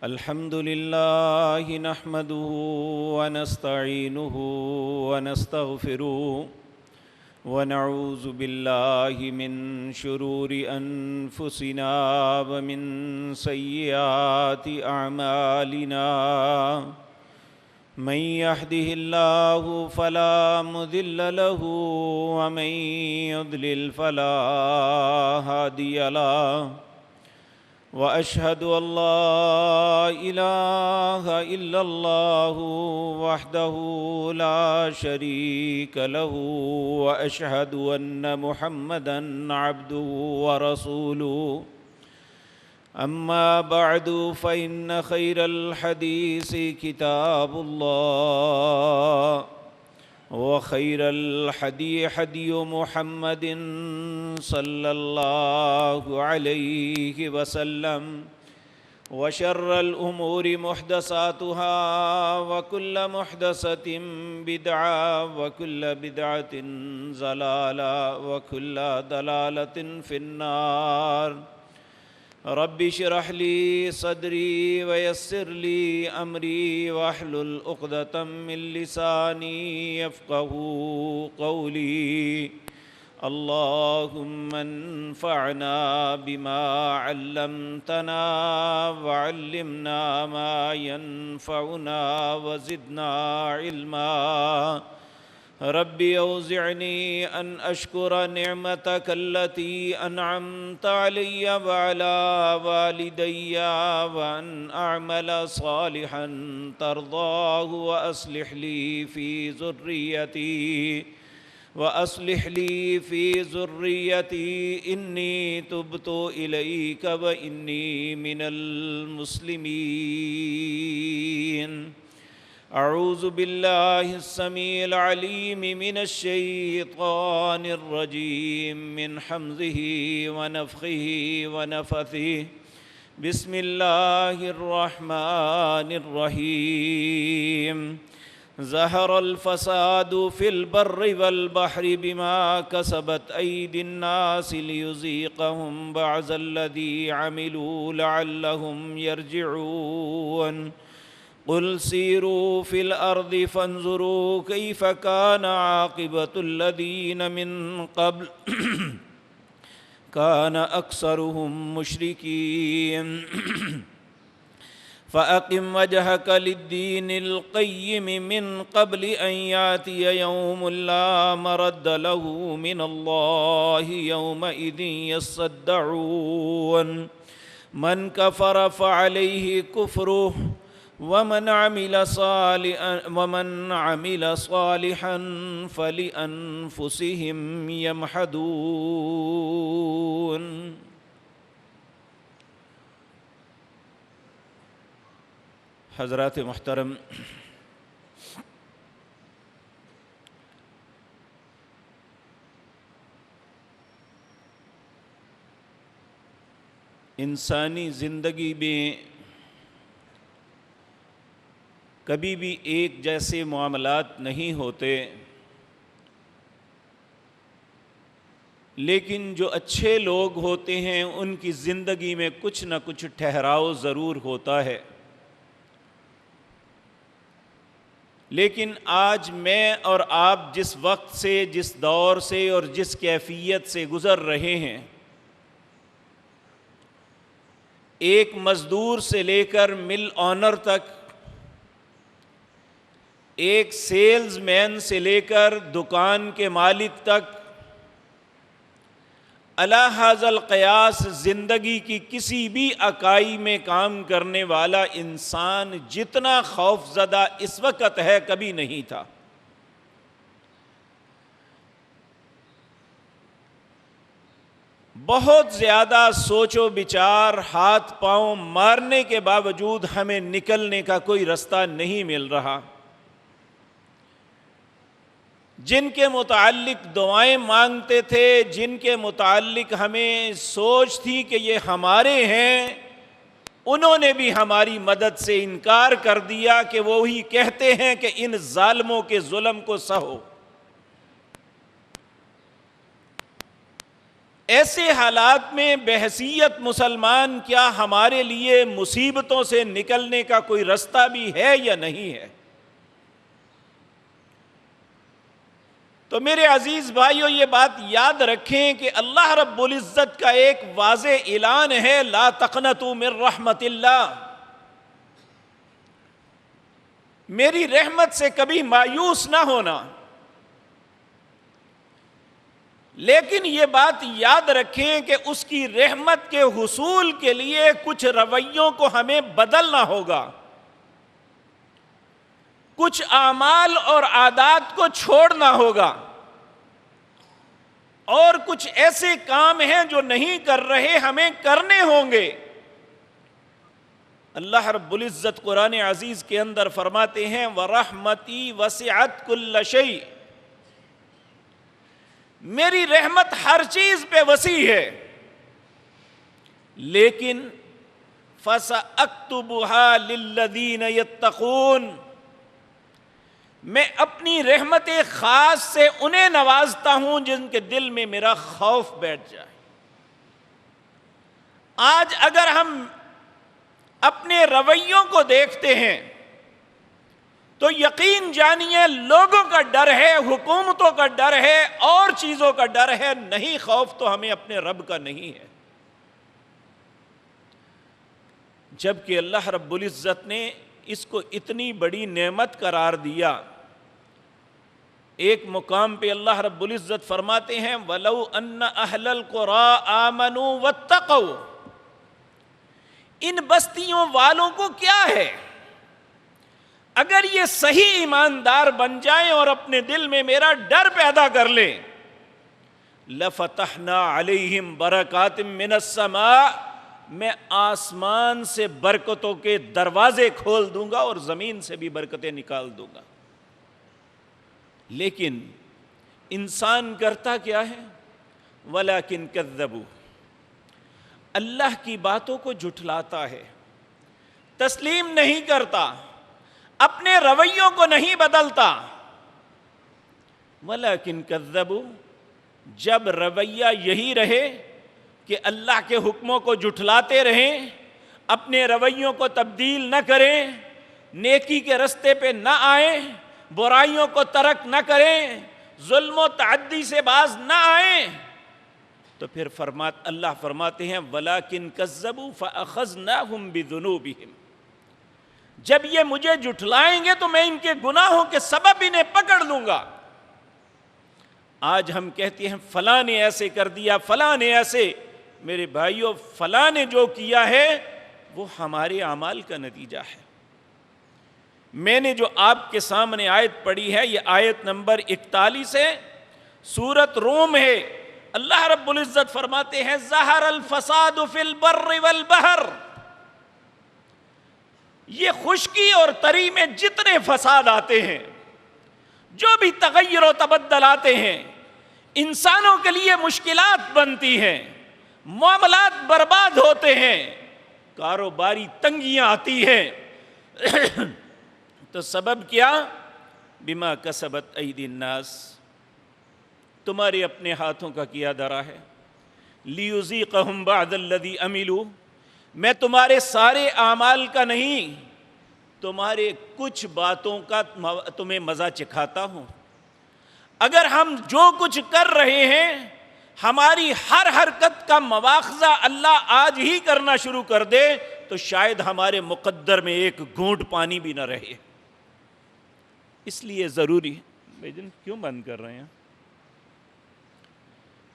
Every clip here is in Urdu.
الحمد لله نحمده ونستعينه ونستغفره ونعوذ بالله من شرور أنفسنا ومن سيئات أعمالنا من يهده الله فلا مضل له ومن يضلل فلا هادي له وأشهد أن لا إله إلا الله وحده لا شريك له وأشهد أن محمدًا عبده ورسوله أما بعد فإن خير الحديث كتاب الله وخير الحدي حدي محمد صلى الله عليه وسلم وشر الأمور محدثاتها وكل محدثة بدعة وكل بدعة ضلالة وكل ضلالة في النار رب اشرح لي صدري ويسر لي أمري واحلل عقدة من لساني يفقهوا قولي اللهم انفعنا بما علمتنا وعلمنا ما ينفعنا وزدنا علما رب أوزعني أن أشكر نعمتك التي أنعمت علي وعلى والدي وأن أعمل صالحا ترضاه وأصلح لي في ذريتي إني تبت إليك وإني من المسلمين أعوذ بالله السميع العليم من الشيطان الرجيم من حمزه ونفخه ونفثه بسم الله الرحمن الرحيم ظهر الفساد في البر والبحر بما كسبت أيدي الناس ليذيقهم بعض الذي عملوا لعلهم يرجعون قل سيروا في الأرض فانظروا كيف كان عاقبة الذين من قبل كان أكثرهم مشركين فأقم وجهك للدين القيم من قبل أن يأتي يوم لا مرد له من الله يومئذ يصدعون من كفر فعليه كفره ومن عمل صالحا فلأنفسهم يمحدون حضرات محترم، انسانی زندگی میں کبھی بھی ایک جیسے معاملات نہیں ہوتے، لیکن جو اچھے لوگ ہوتے ہیں ان کی زندگی میں کچھ نہ کچھ ٹھہراؤ ضرور ہوتا ہے۔ لیکن آج میں اور آپ جس وقت سے، جس دور سے اور جس کیفیت سے گزر رہے ہیں، ایک مزدور سے لے کر مل آنر تک، ایک سیلز مین سے لے کر دکان کے مالک تک، علی ھذا القیاس زندگی کی کسی بھی اکائی میں کام کرنے والا انسان جتنا خوف زدہ اس وقت ہے کبھی نہیں تھا۔ بہت زیادہ سوچ و بچار، ہاتھ پاؤں مارنے کے باوجود ہمیں نکلنے کا کوئی رستہ نہیں مل رہا۔ جن کے متعلق دعائیں مانگتے تھے، جن کے متعلق ہمیں سوچ تھی کہ یہ ہمارے ہیں، انہوں نے بھی ہماری مدد سے انکار کر دیا کہ وہی کہتے ہیں کہ ان ظالموں کے ظلم کو سہو۔ ایسے حالات میں بحیثیت مسلمان کیا ہمارے لیے مصیبتوں سے نکلنے کا کوئی رستہ بھی ہے یا نہیں ہے؟ تو میرے عزیز بھائیو، یہ بات یاد رکھیں کہ اللہ رب العزت کا ایک واضح اعلان ہے، لا تقنطوا من رحمت اللہ، میری رحمت سے کبھی مایوس نہ ہونا۔ لیکن یہ بات یاد رکھیں کہ اس کی رحمت کے حصول کے لیے کچھ رویوں کو ہمیں بدلنا ہوگا، کچھ اعمال اور عادات کو چھوڑنا ہوگا، اور کچھ ایسے کام ہیں جو نہیں کر رہے ہمیں کرنے ہوں گے۔ اللہ رب العزت قرآن عزیز کے اندر فرماتے ہیں وَرَحْمَتِي وَسِعَتْ كُلَّ شَيْءٍ، میری رحمت ہر چیز پہ وسیع ہے، لیکن فَسَأَكْتُبُهَا لِلَّذِينَ يَتَّقُونَ، میں اپنی رحمت خاص سے انہیں نوازتا ہوں جن کے دل میں میرا خوف بیٹھ جائے۔ آج اگر ہم اپنے رویوں کو دیکھتے ہیں تو یقین جانیے لوگوں کا ڈر ہے، حکومتوں کا ڈر ہے، اور چیزوں کا ڈر ہے، نہیں خوف تو ہمیں اپنے رب کا نہیں ہے۔ جبکہ اللہ رب العزت نے اس کو اتنی بڑی نعمت قرار دیا۔ ایک مقام پہ اللہ رب العزت فرماتے ہیں وَلَوْ أَنَّ أَهْلَ الْقُرَىٰ آمَنُوا وَاتَّقَوْا، ان بستیوں والوں کو کیا ہے اگر یہ صحیح ایماندار بن جائیں اور اپنے دل میں میرا ڈر پیدا کر لیں، لَفَتَحْنَا عَلَيْهِمْ بَرَكَاتٍ مِّنَ السَّمَاءِ، میں آسمان سے برکتوں کے دروازے کھول دوں گا اور زمین سے بھی برکتیں نکال دوں گا۔ لیکن انسان کرتا کیا ہے؟ وَلَكِنْ كَذَّبُوا، اللہ کی باتوں کو جھٹلاتا ہے، تسلیم نہیں کرتا، اپنے رویوں کو نہیں بدلتا۔ وَلَكِنْ كَذَّبُوا، جب رویہ یہی رہے کہ اللہ کے حکموں کو جھٹلاتے رہیں، اپنے رویوں کو تبدیل نہ کریں، نیکی کے رستے پہ نہ آئیں، برائیوں کو ترک نہ کریں، ظلم و تعدی سے باز نہ آئیں، تو پھر اللہ فرماتے ہیں وَلَكِنْ كَذَّبُوا فَأَخَذْنَاهُمْ بِذُنُوبِهِمْ، جب یہ مجھے جھٹلائیں گے تو میں ان کے گناہوں کے سبب انہیں پکڑ لوں گا۔ آج ہم کہتے ہیں فلاں نے ایسے کر دیا، فلاں نے ایسے، میرے بھائیوں فلاں نے جو کیا ہے وہ ہمارے اعمال کا نتیجہ ہے۔ میں نے جو آپ کے سامنے آیت پڑھی ہے یہ آیت نمبر 41 ہے، سورۃ روم ہے۔ اللہ رب العزت فرماتے ہیں ظہر الفساد فی البر والبحر، یہ خشکی اور تری میں جتنے فساد آتے ہیں، جو بھی تغیر و تبدل آتے ہیں، انسانوں کے لیے مشکلات بنتی ہیں، معاملات برباد ہوتے ہیں، کاروباری تنگیاں آتی ہیں، تو سبب کیا؟ بما کسبت ایدی الناس، تمہارے اپنے ہاتھوں کا کیا دھرا ہے۔ لیذیقہم بعض الذی عملوا، میں تمہارے سارے اعمال کا نہیں، تمہارے کچھ باتوں کا تمہیں مزہ چکھاتا ہوں۔ اگر ہم جو کچھ کر رہے ہیں، ہماری ہر حرکت کا مواخذہ اللہ آج ہی کرنا شروع کر دے تو شاید ہمارے مقدر میں ایک گھونٹ پانی بھی نہ رہے۔ اس لیے ضروری ہے، کیوں بند کر رہے ہیں؟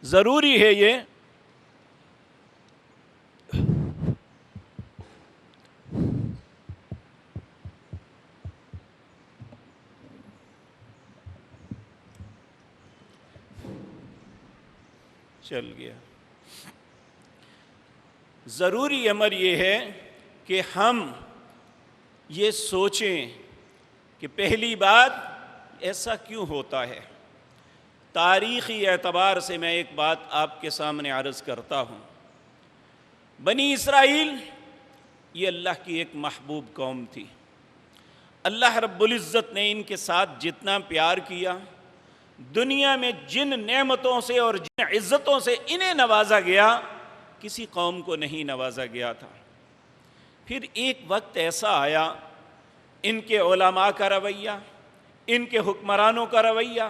ضروری ہے یہ چل گیا، ضروری امر یہ ہے کہ ہم یہ سوچیں کہ پہلی بات ایسا کیوں ہوتا ہے۔ تاریخی اعتبار سے میں ایک بات آپ کے سامنے عرض کرتا ہوں۔ بنی اسرائیل یہ اللہ کی ایک محبوب قوم تھی۔ اللہ رب العزت نے ان کے ساتھ جتنا پیار کیا، دنیا میں جن نعمتوں سے اور جن عزتوں سے انہیں نوازا گیا کسی قوم کو نہیں نوازا گیا تھا۔ پھر ایک وقت ایسا آیا، ان کے علماء کا رویہ، ان کے حکمرانوں کا رویہ،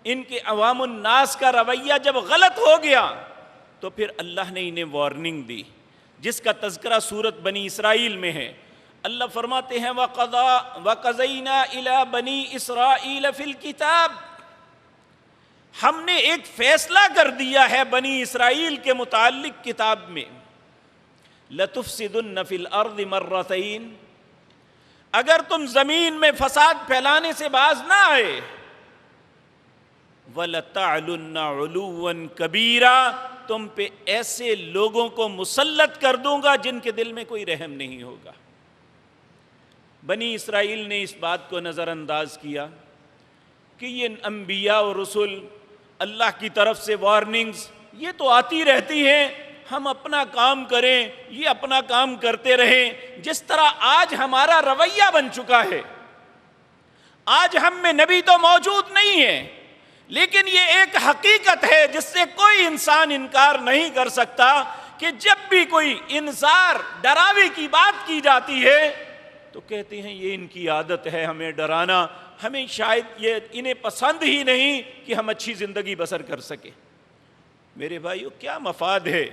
ان کے عوام الناس کا رویہ جب غلط ہو گیا تو پھر اللہ نے انہیں وارننگ دی، جس کا تذکرہ سورۃ بنی اسرائیل میں ہے۔ اللہ فرماتے ہیں وَقَضَيْنَا إِلَىٰ بَنِي إِسْرَائِيلَ فِي الْكِتَابِ، ہم نے ایک فیصلہ کر دیا ہے بنی اسرائیل کے متعلق کتاب میں، لَتُفْسِدُنَّ فِي الْأَرْضِ مَرَّتَيْنِ، اگر تم زمین میں فساد پھیلانے سے باز نہ آئے، وَلَتَعْلُنَّ عُلُوًّا كَبِيرًا، تم پہ ایسے لوگوں کو مسلط کر دوں گا جن کے دل میں کوئی رحم نہیں ہوگا۔ بنی اسرائیل نے اس بات کو نظر انداز کیا کہ یہ انبیاء اور رسول، اللہ کی طرف سے وارننگز یہ تو آتی رہتی ہیں، ہم اپنا کام کریں، یہ اپنا کام کرتے رہیں۔ جس طرح آج ہمارا رویہ بن چکا ہے، آج ہم میں نبی تو موجود نہیں ہے، لیکن یہ ایک حقیقت ہے جس سے کوئی انسان انکار نہیں کر سکتا کہ جب بھی کوئی انذار ڈراوے کی بات کی جاتی ہے تو کہتے ہیں یہ ان کی عادت ہے ہمیں ڈرانا، ہمیں شاید یہ انہیں پسند ہی نہیں کہ ہم اچھی زندگی بسر کر سکیں۔ میرے بھائیو، کیا مفاد ہے؟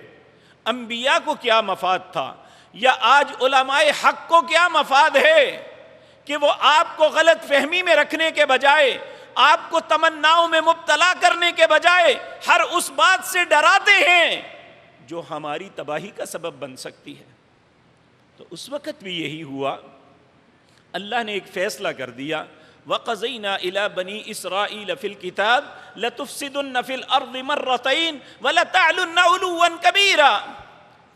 انبیاء کو کیا مفاد تھا، یا آج علماء حق کو کیا مفاد ہے کہ وہ آپ کو غلط فہمی میں رکھنے کے بجائے، آپ کو تمناؤں میں مبتلا کرنے کے بجائے ہر اس بات سے ڈراتے ہیں جو ہماری تباہی کا سبب بن سکتی ہے۔ تو اس وقت بھی یہی ہوا، اللہ نے ایک فیصلہ کر دیا، وَقَضَيْنَا إِلَىٰ بَنِي إِسْرَائِيلَ فِي الْكِتَابِ لَتُفْسِدُنَّ فِي الْأَرْضِ مَرَّتَيْنِ وَلَتَعْلُنَّ عُلُوًّا كَبِيرًا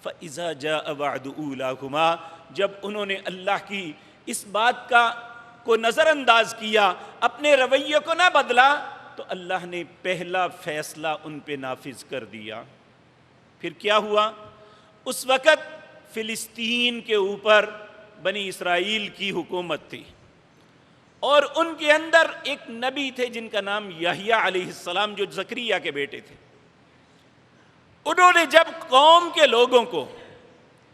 فَإِذَا جَاءَ وَعْدُ أُولَاكُمَا، جب انہوں نے اللہ کی اس بات کو نظر انداز کیا، اپنے رویے کو نہ بدلا، تو اللہ نے پہلا فیصلہ ان پہ نافذ کر دیا۔ پھر کیا ہوا؟ اس وقت فلسطین کے اوپر بنی اسرائیل کی حکومت تھی، اور ان کے اندر ایک نبی تھے جن کا نام یحییٰ علیہ السلام، جو زکریا کے بیٹے تھے۔ انہوں نے جب قوم کے لوگوں کو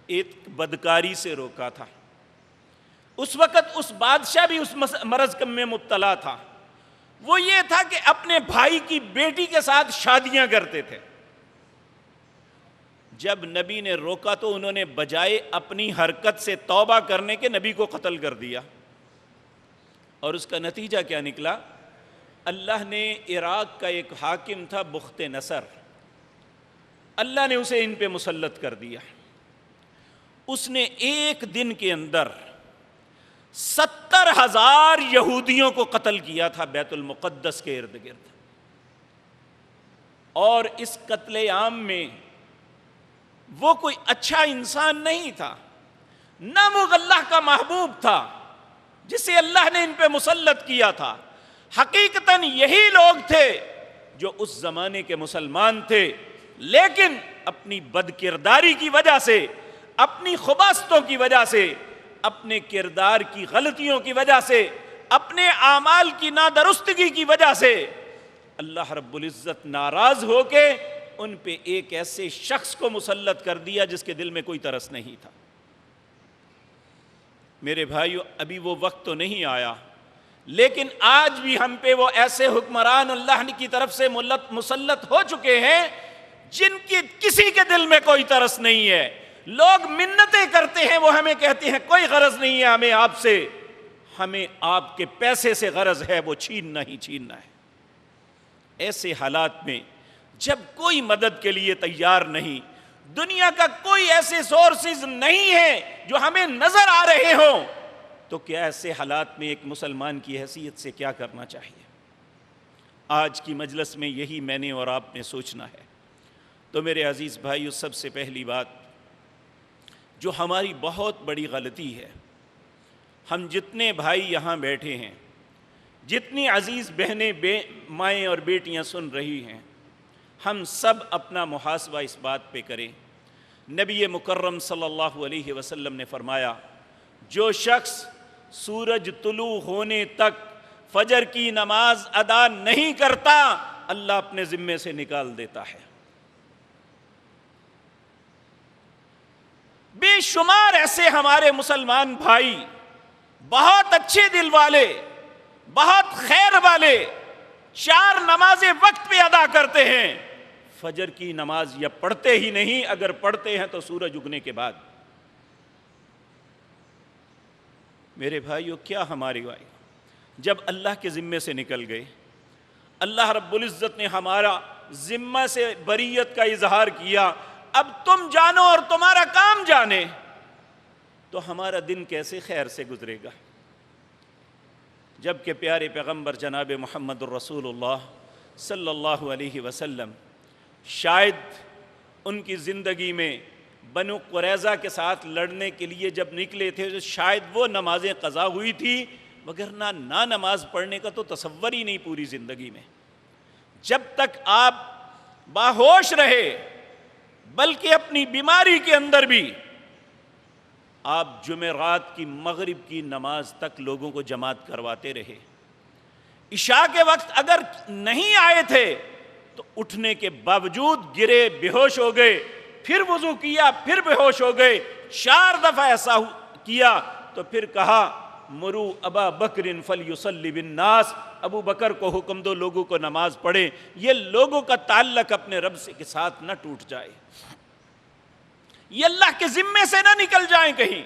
ایک بدکاری سے روکا تھا، اس وقت اس بادشاہ بھی اس مرض میں مبتلا تھا، وہ یہ تھا کہ اپنے بھائی کی بیٹی کے ساتھ شادیاں کرتے تھے۔ جب نبی نے روکا تو انہوں نے بجائے اپنی حرکت سے توبہ کرنے کے نبی کو قتل کر دیا، اور اس کا نتیجہ کیا نکلا؟ اللہ نے عراق کا ایک حاکم تھا بخت نصر، اللہ نے اسے ان پہ مسلط کر دیا۔ اس نے ایک دن کے اندر 70,000 یہودیوں کو قتل کیا تھا بیت المقدس کے ارد گرد، اور اس قتل عام میں وہ کوئی اچھا انسان نہیں تھا، نہ وہ اللہ کا محبوب تھا جسے اللہ نے ان پہ مسلط کیا تھا۔ حقیقتاً یہی لوگ تھے جو اس زمانے کے مسلمان تھے، لیکن اپنی بد کرداری کی وجہ سے، اپنی خباثتوں کی وجہ سے، اپنے کردار کی غلطیوں کی وجہ سے، اپنے اعمال کی نادرستگی کی وجہ سے اللہ رب العزت ناراض ہو کے ان پہ ایک ایسے شخص کو مسلط کر دیا جس کے دل میں کوئی ترس نہیں تھا۔ میرے بھائیو، ابھی وہ وقت تو نہیں آیا، لیکن آج بھی ہم پہ وہ ایسے حکمران اللہ کی طرف سے مسلط ہو چکے ہیں جن کی کسی کے دل میں کوئی ترس نہیں ہے۔ لوگ منتیں کرتے ہیں، وہ ہمیں کہتے ہیں کوئی غرض نہیں ہے ہمیں آپ سے، ہمیں آپ کے پیسے سے غرض ہے، وہ چھیننا ہی چھیننا ہے۔ ایسے حالات میں جب کوئی مدد کے لیے تیار نہیں، دنیا کا کوئی ایسے سورسز نہیں ہے جو ہمیں نظر آ رہے ہوں، تو کیا ایسے حالات میں ایک مسلمان کی حیثیت سے کیا کرنا چاہیے؟ آج کی مجلس میں یہی میں نے اور آپ نے سوچنا ہے۔ تو میرے عزیز بھائیو، سب سے پہلی بات جو ہماری بہت بڑی غلطی ہے، ہم جتنے بھائی یہاں بیٹھے ہیں، جتنی عزیز بہنیں مائیں اور بیٹیاں سن رہی ہیں، ہم سب اپنا محاسبہ اس بات پہ کریں۔ نبی مکرم صلی اللہ علیہ وسلم نے فرمایا، جو شخص سورج طلوع ہونے تک فجر کی نماز ادا نہیں کرتا، اللہ اپنے ذمے سے نکال دیتا ہے۔ بے شمار ایسے ہمارے مسلمان بھائی بہت اچھے دل والے، بہت خیر والے، 4 نمازیں وقت پہ ادا کرتے ہیں، فجر کی نماز یا پڑھتے ہی نہیں، اگر پڑھتے ہیں تو سورج اگنے کے بعد۔ میرے بھائیو، کیا ہماری بھائی جب اللہ کے ذمے سے نکل گئے، اللہ رب العزت نے ہمارا ذمہ سے بریت کا اظہار کیا، اب تم جانو اور تمہارا کام جانے، تو ہمارا دن کیسے خیر سے گزرے گا؟ جبکہ پیارے پیغمبر جناب محمد الرسول اللہ صلی اللہ علیہ وسلم شاید ان کی زندگی میں بنو قریظہ کے ساتھ لڑنے کے لیے جب نکلے تھے تو شاید وہ نمازیں قضا ہوئی تھی، وگرنہ نہ نماز پڑھنے کا تو تصور ہی نہیں پوری زندگی میں۔ جب تک آپ باہوش رہے، بلکہ اپنی بیماری کے اندر بھی، آپ جمعرات کی مغرب کی نماز تک لوگوں کو جماعت کرواتے رہے۔ عشاء کے وقت اگر نہیں آئے تھے تو اٹھنے کے باوجود گرے، بے ہوش ہو گئے، پھر وضو کیا، پھر بے ہوش ہو گئے، 4 دفعہ ایسا کیا تو پھر کہا مرو ابا بکر فلیصلی بالناس، ابو بکر کو حکم دو لوگوں کو نماز پڑھے۔ یہ لوگوں کا تعلق اپنے رب سے کے ساتھ نہ ٹوٹ جائے، یہ اللہ کے ذمے سے نہ نکل جائیں کہیں۔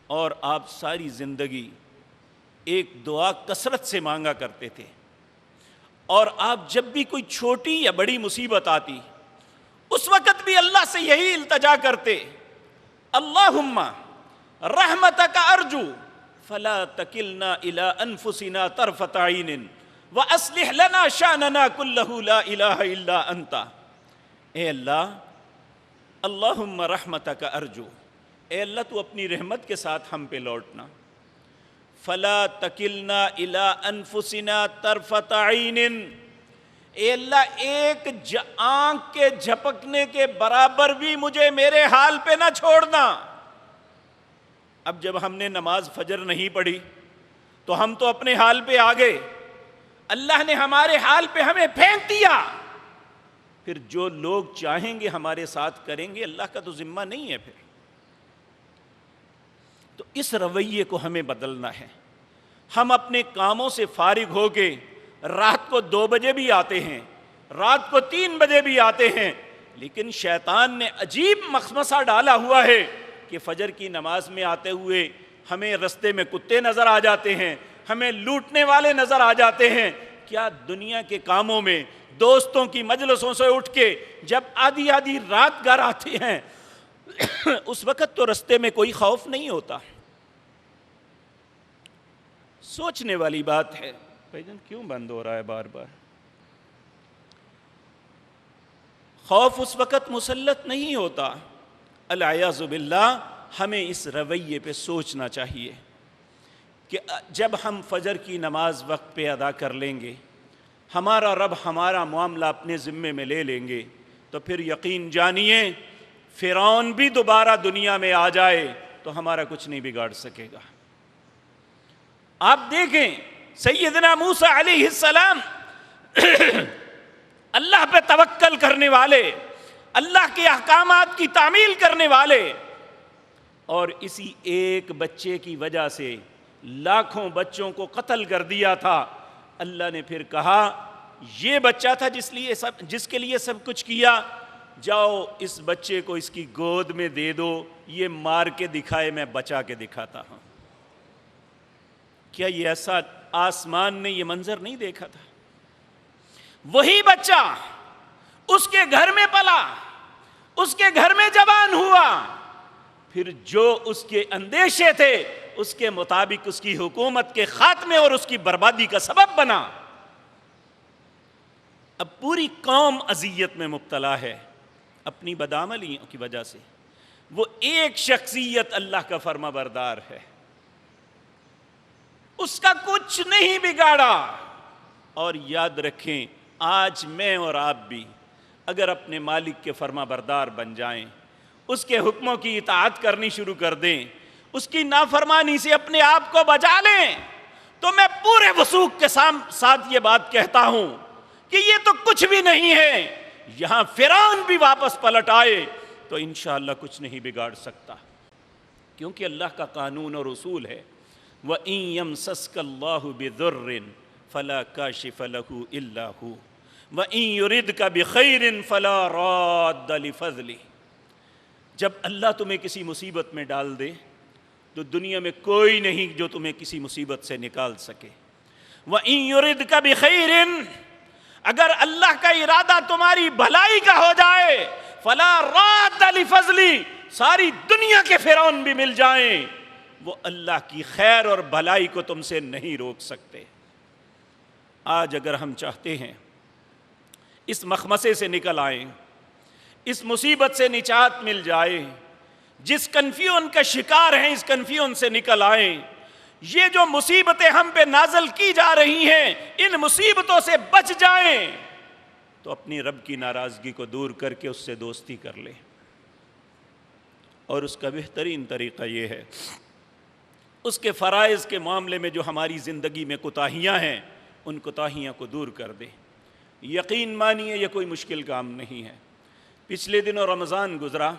اور آپ ساری زندگی ایک دعا کثرت سے مانگا کرتے تھے، اور آپ جب بھی کوئی چھوٹی یا بڑی مصیبت آتی اس وقت بھی اللہ سے یہی التجا کرتے، اللہم رحمتک ارجو فلا تکلنا الی انفسنا طرفۃ عین واصلح لنا شأننا کلہ لا الہ الا انت۔ اے اللہ، اللہم رحمتک ارجو، اے اللہ تو اپنی رحمت کے ساتھ ہم پہ لوٹنا، فلا تکلنا الی انفسنا طرفۃ عین، اے اللہ ایک آنکھ کے جھپکنے کے برابر بھی مجھے میرے حال پہ نہ چھوڑنا۔ اب جب ہم نے نماز فجر نہیں پڑھی تو ہم تو اپنے حال پہ آ گئے، اللہ نے ہمارے حال پہ ہمیں پھینک دیا، پھر جو لوگ چاہیں گے ہمارے ساتھ کریں گے، اللہ کا تو ذمہ نہیں ہے پھر۔ تو اس رویے کو ہمیں بدلنا ہے۔ ہم اپنے کاموں سے فارغ ہو کے رات کو 2 بجے بھی آتے ہیں، رات کو 3 بجے بھی آتے ہیں، لیکن شیطان نے عجیب مخمصہ ڈالا ہوا ہے کہ فجر کی نماز میں آتے ہوئے ہمیں رستے میں کتے نظر آ جاتے ہیں، ہمیں لوٹنے والے نظر آ جاتے ہیں۔ کیا دنیا کے کاموں میں دوستوں کی مجلسوں سے اٹھ کے جب آدھی آدھی رات گھر آتے ہیں اس وقت تو رستے میں کوئی خوف نہیں ہوتا؟ سوچنے والی بات ہے۔ بھائی جان کیوں بند ہو رہا ہے بار بار؟ خوف اس وقت مسلط نہیں ہوتا۔ العیاذ باللہ، ہمیں اس رویے پہ سوچنا چاہیے کہ جب ہم فجر کی نماز وقت پہ ادا کر لیں گے، ہمارا رب ہمارا معاملہ اپنے ذمے میں لے لیں گے، تو پھر یقین جانیے فرعون بھی دوبارہ دنیا میں آ جائے تو ہمارا کچھ نہیں بگاڑ سکے گا۔ آپ دیکھیں سیدنا موسیٰ علیہ السلام اللہ پہ توکل کرنے والے، اللہ کے احکامات کی تعمیل کرنے والے، اور اسی ایک بچے کی وجہ سے لاکھوں بچوں کو قتل کر دیا تھا۔ اللہ نے پھر کہا یہ بچہ تھا جس کے لیے سب کچھ کیا، جاؤ اس بچے کو اس کی گود میں دے دو، یہ مار کے دکھائے میں بچا کے دکھاتا ہوں۔ کیا یہ ایسا آسمان نے یہ منظر نہیں دیکھا تھا؟ وہی بچہ اس کے گھر میں پلا، اس کے گھر میں جوان ہوا، پھر جو اس کے اندیشے تھے اس کے مطابق اس کی حکومت کے خاتمے اور اس کی بربادی کا سبب بنا۔ اب پوری قوم اذیت میں مبتلا ہے اپنی بدعملیوں کی وجہ سے۔ وہ ایک شخصیت اللہ کا فرما بردار ہے، اس کا کچھ نہیں بگاڑا۔ اور یاد رکھیں، آج میں اور آپ بھی اگر اپنے مالک کے فرما بردار بن جائیں، اس کے حکموں کی اطاعت کرنی شروع کر دیں، اس کی نافرمانی سے اپنے آپ کو بچا لیں، تو میں پورے وثوق کے ساتھ یہ بات کہتا ہوں کہ یہ تو کچھ بھی نہیں ہے. یہاں فرعون بھی واپس پلٹ آئے تو انشاءاللہ کچھ نہیں بگاڑ سکتا، کیونکہ اللہ کا قانون اور اصول ہے وَإِن يَمْسَسْكَ اللَّهُ بِضُرٍّ فَلَا كَاشِفَ لَهُ إِلَّا هُوَ وَإِن يُرِدْكَ بِخَيْرٍ فَلَا رَادَّ لِفَضْلِهِ. جب اللہ تمہیں کسی مصیبت میں ڈال دے تو دنیا میں کوئی نہیں جو تمہیں کسی مصیبت سے نکال سکے. وَإِن يُرِدْكَ بِخَيْرٍ، اگر اللہ کا ارادہ تمہاری بھلائی کا ہو جائے، فَلَا رَادَّ لِفَضْلِهِ، ساری دنیا کے فرعون بھی مل جائیں، وہ اللہ کی خیر اور بھلائی کو تم سے نہیں روک سکتے. آج اگر ہم چاہتے ہیں اس مخمصے سے نکل آئیں، اس مصیبت سے نجات مل جائے، جس کنفیون کا شکار ہیں اس کنفیون سے نکل آئیں، یہ جو مصیبتیں ہم پہ نازل کی جا رہی ہیں ان مصیبتوں سے بچ جائیں، تو اپنی رب کی ناراضگی کو دور کر کے اس سے دوستی کر لیں. اور اس کا بہترین طریقہ یہ ہے اس کے فرائض کے معاملے میں جو ہماری زندگی میں کوتاہیاں ہیں ان کوتاہیاں کو دور کر دیں. یقین مانیے یہ کوئی مشکل کام نہیں ہے. پچھلے دنوں رمضان گزرا،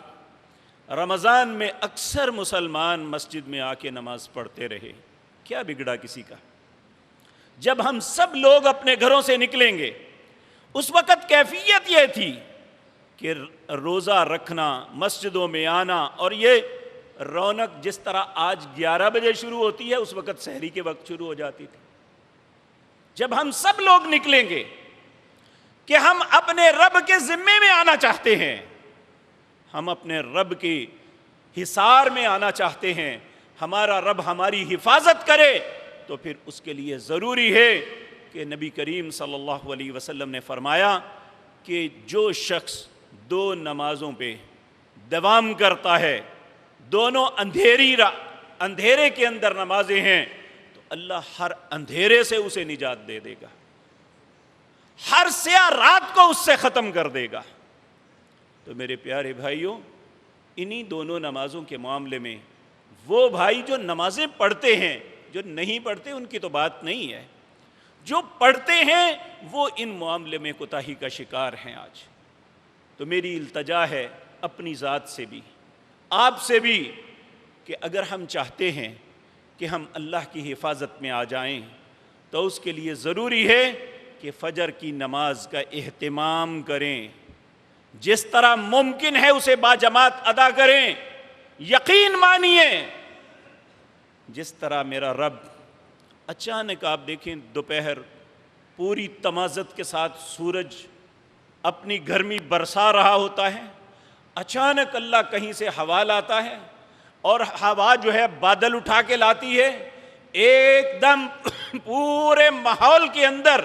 رمضان میں اکثر مسلمان مسجد میں آ کے نماز پڑھتے رہے. کیا بگڑا کسی کا؟ جب ہم سب لوگ اپنے گھروں سے نکلیں گے اس وقت کیفیت یہ تھی کہ روزہ رکھنا، مسجدوں میں آنا، اور یہ رونق جس طرح آج 11 بجے شروع ہوتی ہے اس وقت سحری کے وقت شروع ہو جاتی تھی. جب ہم سب لوگ نکلیں گے کہ ہم اپنے رب کے ذمے میں آنا چاہتے ہیں، ہم اپنے رب کی حصار میں آنا چاہتے ہیں، ہمارا رب ہماری حفاظت کرے، تو پھر اس کے لیے ضروری ہے کہ نبی کریم صلی اللہ علیہ وسلم نے فرمایا کہ جو شخص 2 نمازوں پہ دوام کرتا ہے، دونوں اندھیرے کے اندر نمازیں ہیں، تو اللہ ہر اندھیرے سے اسے نجات دے دے گا، ہر سیاہ رات کو اس سے ختم کر دے گا. تو میرے پیارے بھائیوں، انہی دونوں نمازوں کے معاملے میں وہ بھائی جو نمازیں پڑھتے ہیں، جو نہیں پڑھتے ان کی تو بات نہیں ہے، جو پڑھتے ہیں وہ ان معاملے میں کوتاہی کا شکار ہیں آج. تو میری التجا ہے اپنی ذات سے بھی، آپ سے بھی، کہ اگر ہم چاہتے ہیں کہ ہم اللہ کی حفاظت میں آ جائیں تو اس کے لیے ضروری ہے کہ فجر کی نماز کا اہتمام کریں، جس طرح ممکن ہے اسے باجماعت ادا کریں. یقین مانیے جس طرح میرا رب اچانک، آپ دیکھیں دوپہر پوری تمازت کے ساتھ سورج اپنی گرمی برسا رہا ہوتا ہے، اچانک اللہ کہیں سے ہوا لاتا ہے، اور ہوا جو ہے بادل اٹھا کے لاتی ہے، ایک دم پورے ماحول کے اندر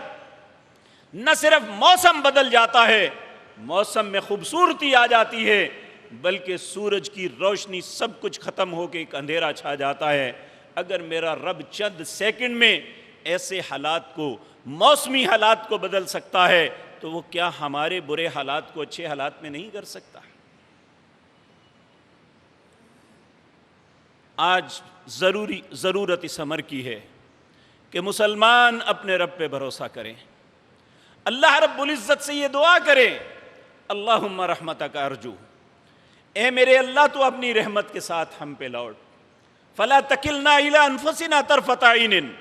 نہ صرف موسم بدل جاتا ہے، موسم میں خوبصورتی آ جاتی ہے، بلکہ سورج کی روشنی سب کچھ ختم ہو کے ایک اندھیرا چھا جاتا ہے. اگر میرا رب چند سیکنڈ میں ایسے حالات کو، موسمی حالات کو بدل سکتا ہے تو وہ کیا ہمارے برے حالات کو اچھے حالات میں نہیں کر سکتا؟ آج ضرورت اس امر کی ہے کہ مسلمان اپنے رب پہ بھروسہ کریں، اللہ رب العزت سے یہ دعا کریں، اللہم رحمتک ارجو، اے میرے اللہ تو اپنی رحمت کے ساتھ ہم پہ لوٹ، فلا تکلنا الی انفسنا طرفۃ عین،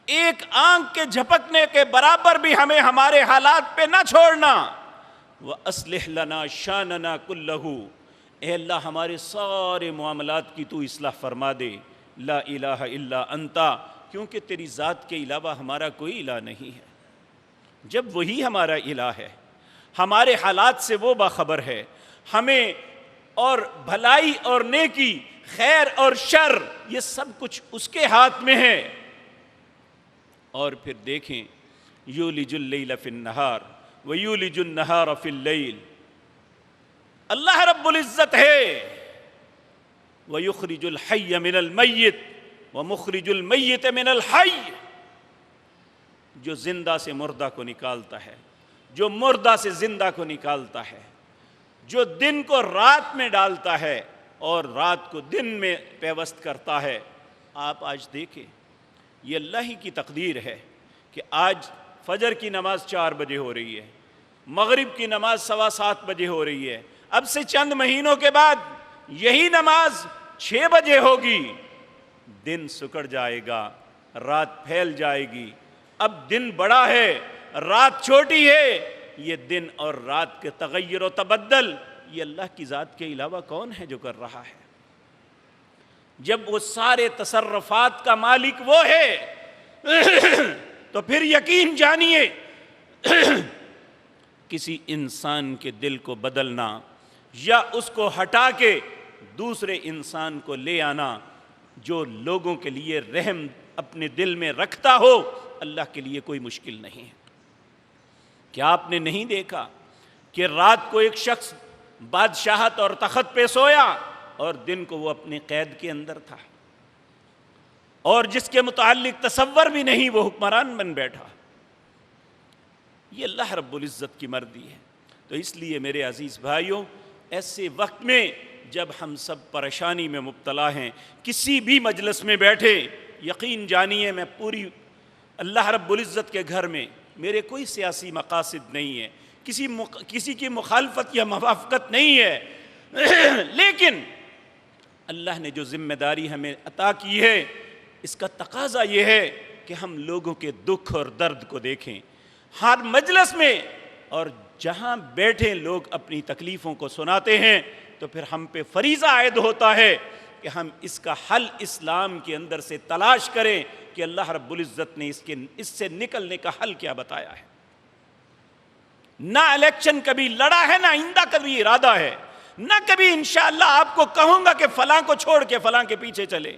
ایک آنکھ کے جھپکنے کے برابر بھی ہمیں ہمارے حالات پہ نہ چھوڑنا، وَأَصْلِحْ لَنَا شَانَنَا كُلَّهُ، اے اللہ ہمارے سارے معاملات کی تو اصلاح فرما دے، لا الہ الا انتا، کیونکہ تیری ذات کے علاوہ ہمارا کوئی الہ نہیں ہے. جب وہی ہمارا الہ ہے، ہمارے حالات سے وہ باخبر ہے، ہمیں اور بھلائی اور نیکی، خیر اور شر، یہ سب کچھ اس کے ہاتھ میں ہے. اور پھر دیکھیں، یولج اللیل فی النہار ویولج النہار فی اللیل، اللہ رب العزت ہے، ویخرج الحی من المیت ومخرج المیت من الحی، جو زندہ سے مردہ کو نکالتا ہے، جو مردہ سے زندہ کو نکالتا ہے، جو دن کو رات میں ڈالتا ہے اور رات کو دن میں پیوست کرتا ہے. آپ آج دیکھیں یہ اللہ ہی کی تقدیر ہے کہ آج فجر کی نماز 4 بجے ہو رہی ہے، مغرب کی نماز 7:15 بجے ہو رہی ہے، اب سے چند مہینوں کے بعد یہی نماز 6 بجے ہوگی، دن سکڑ جائے گا، رات پھیل جائے گی۔ اب دن بڑا ہے، رات چھوٹی ہے، یہ دن اور رات کے تغیر و تبدل یہ اللہ کی ذات کے علاوہ کون ہے جو کر رہا ہے؟ جب وہ سارے تصرفات کا مالک وہ ہے تو پھر یقین جانیے کسی انسان کے دل کو بدلنا یا اس کو ہٹا کے دوسرے انسان کو لے آنا جو لوگوں کے لیے رحم اپنے دل میں رکھتا ہو، اللہ کے لیے کوئی مشکل نہیں ہے۔ کیا آپ نے نہیں دیکھا کہ رات کو ایک شخص بادشاہت اور تخت پہ سویا اور دن کو وہ اپنے قید کے اندر تھا، اور جس کے متعلق تصور بھی نہیں وہ حکمران بن بیٹھا؟ یہ اللہ رب العزت کی مرضی ہے۔ تو اس لیے میرے عزیز بھائیوں، ایسے وقت میں جب ہم سب پریشانی میں مبتلا ہیں، کسی بھی مجلس میں بیٹھے، یقین جانیے میں پوری اللہ رب العزت کے گھر میں میرے کوئی سیاسی مقاصد نہیں ہے، کسی کی مخالفت یا موافقت نہیں ہے، لیکن اللہ نے جو ذمہ داری ہمیں عطا کی ہے اس کا تقاضا یہ ہے کہ ہم لوگوں کے دکھ اور درد کو دیکھیں ہر مجلس میں، اور جہاں بیٹھے لوگ اپنی تکلیفوں کو سناتے ہیں تو پھر ہم پہ فریضہ عائد ہوتا ہے کہ ہم اس کا حل اسلام کے اندر سے تلاش کریں کہ اللہ رب العزت نے اس سے نکلنے کا حل کیا بتایا ہے۔ نہ الیکشن کبھی لڑا ہے، نہ آئندہ کبھی ارادہ ہے، نہ کبھی انشاءاللہ آپ کو کہوں گا کہ فلاں کو چھوڑ کے فلاں کے پیچھے چلے،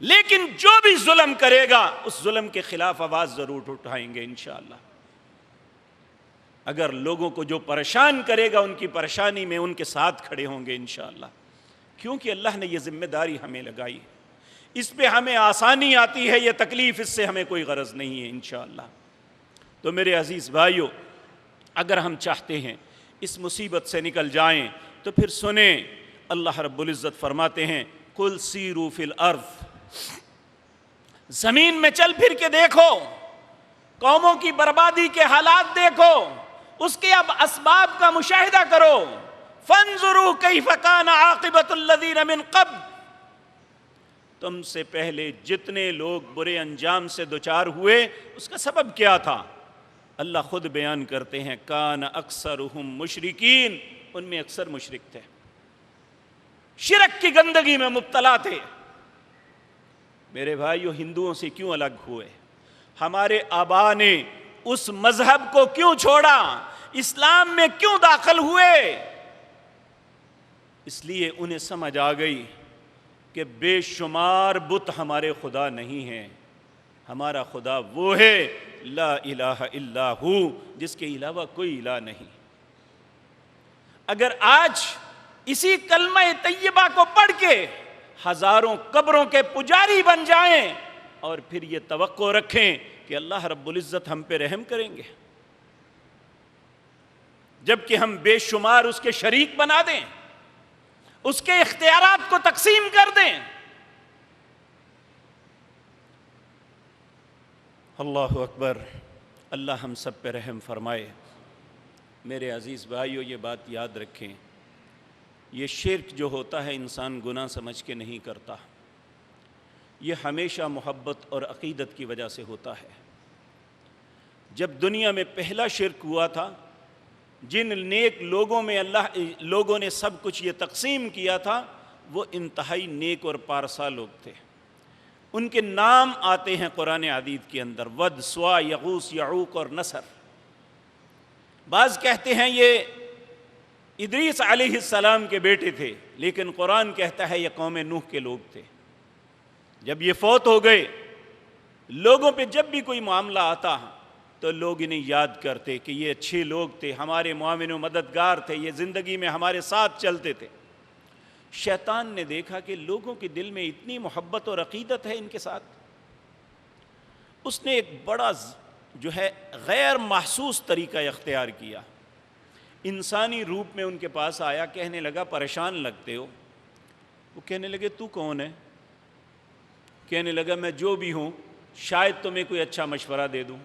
لیکن جو بھی ظلم کرے گا اس ظلم کے خلاف آواز ضرور اٹھائیں گے انشاءاللہ۔ اگر لوگوں کو جو پریشان کرے گا ان کی پریشانی میں ان کے ساتھ کھڑے ہوں گے انشاءاللہ، کیونکہ اللہ نے یہ ذمہ داری ہمیں لگائی ہے۔ اس پہ ہمیں آسانی آتی ہے، یہ تکلیف اس سے ہمیں کوئی غرض نہیں ہے انشاءاللہ۔ تو میرے عزیز بھائیو، اگر ہم چاہتے ہیں اس مصیبت سے نکل جائیں تو پھر سنیں، اللہ رب العزت فرماتے ہیں قُلْ سِیرُوا فِی الْأَرْضِ، زمین میں چل پھر کے دیکھو، قوموں کی بربادی کے حالات دیکھو، اس کے اب اسباب کا مشاہدہ کرو۔ فَانظُرُوا كَيْفَ كَانَ عَاقِبَةُ الَّذِينَ مِن قَبْلُ، تم سے پہلے جتنے لوگ برے انجام سے دوچار ہوئے اس کا سبب کیا تھا؟ اللہ خود بیان کرتے ہیں کان اکثرہم مشرکین، ان میں اکثر مشرک تھے، شرک کی گندگی میں مبتلا تھے۔ میرے بھائیو، ہندوؤں سے کیوں الگ ہوئے؟ ہمارے آبا نے اس مذہب کو کیوں چھوڑا؟ اسلام میں کیوں داخل ہوئے؟ اس لیے انہیں سمجھ آ گئی کہ بے شمار بت ہمارے خدا نہیں ہیں، ہمارا خدا وہ ہے لا الہ الا ہو، جس کے علاوہ کوئی الہ نہیں۔ اگر آج اسی کلمہ طیبہ کو پڑھ کے ہزاروں قبروں کے پجاری بن جائیں اور پھر یہ توقع رکھیں کہ اللہ رب العزت ہم پہ رحم کریں گے، جبکہ ہم بے شمار اس کے شریک بنا دیں، اس کے اختیارات کو تقسیم کر دیں، اللہ اکبر، اللہ ہم سب پہ رحم فرمائے۔ میرے عزیز بھائیو، یہ بات یاد رکھیں، یہ شرک جو ہوتا ہے انسان گناہ سمجھ کے نہیں کرتا، یہ ہمیشہ محبت اور عقیدت کی وجہ سے ہوتا ہے۔ جب دنیا میں پہلا شرک ہوا تھا، جن نیک لوگوں میں لوگوں نے سب کچھ یہ تقسیم کیا تھا، وہ انتہائی نیک اور پارسا لوگ تھے۔ ان کے نام آتے ہیں قرآن عدید کے اندر، ود، سوا، یغوث، یعوق اور نصر۔ بعض کہتے ہیں یہ ادریس علیہ السلام کے بیٹے تھے، لیکن قرآن کہتا ہے یہ قوم نوح کے لوگ تھے۔ جب یہ فوت ہو گئے، لوگوں پہ جب بھی کوئی معاملہ آتا تو لوگ انہیں یاد کرتے کہ یہ اچھے لوگ تھے، ہمارے معاون و مددگار تھے، یہ زندگی میں ہمارے ساتھ چلتے تھے۔ شیطان نے دیکھا کہ لوگوں کے دل میں اتنی محبت اور عقیدت ہے ان کے ساتھ، اس نے ایک بڑا جو ہے غیر محسوس طریقہ اختیار کیا۔ انسانی روپ میں ان کے پاس آیا، کہنے لگا پریشان لگتے ہو۔ وہ کہنے لگے تو کون ہے؟ کہنے لگا میں جو بھی ہوں شاید تمہیں کوئی اچھا مشورہ دے دوں۔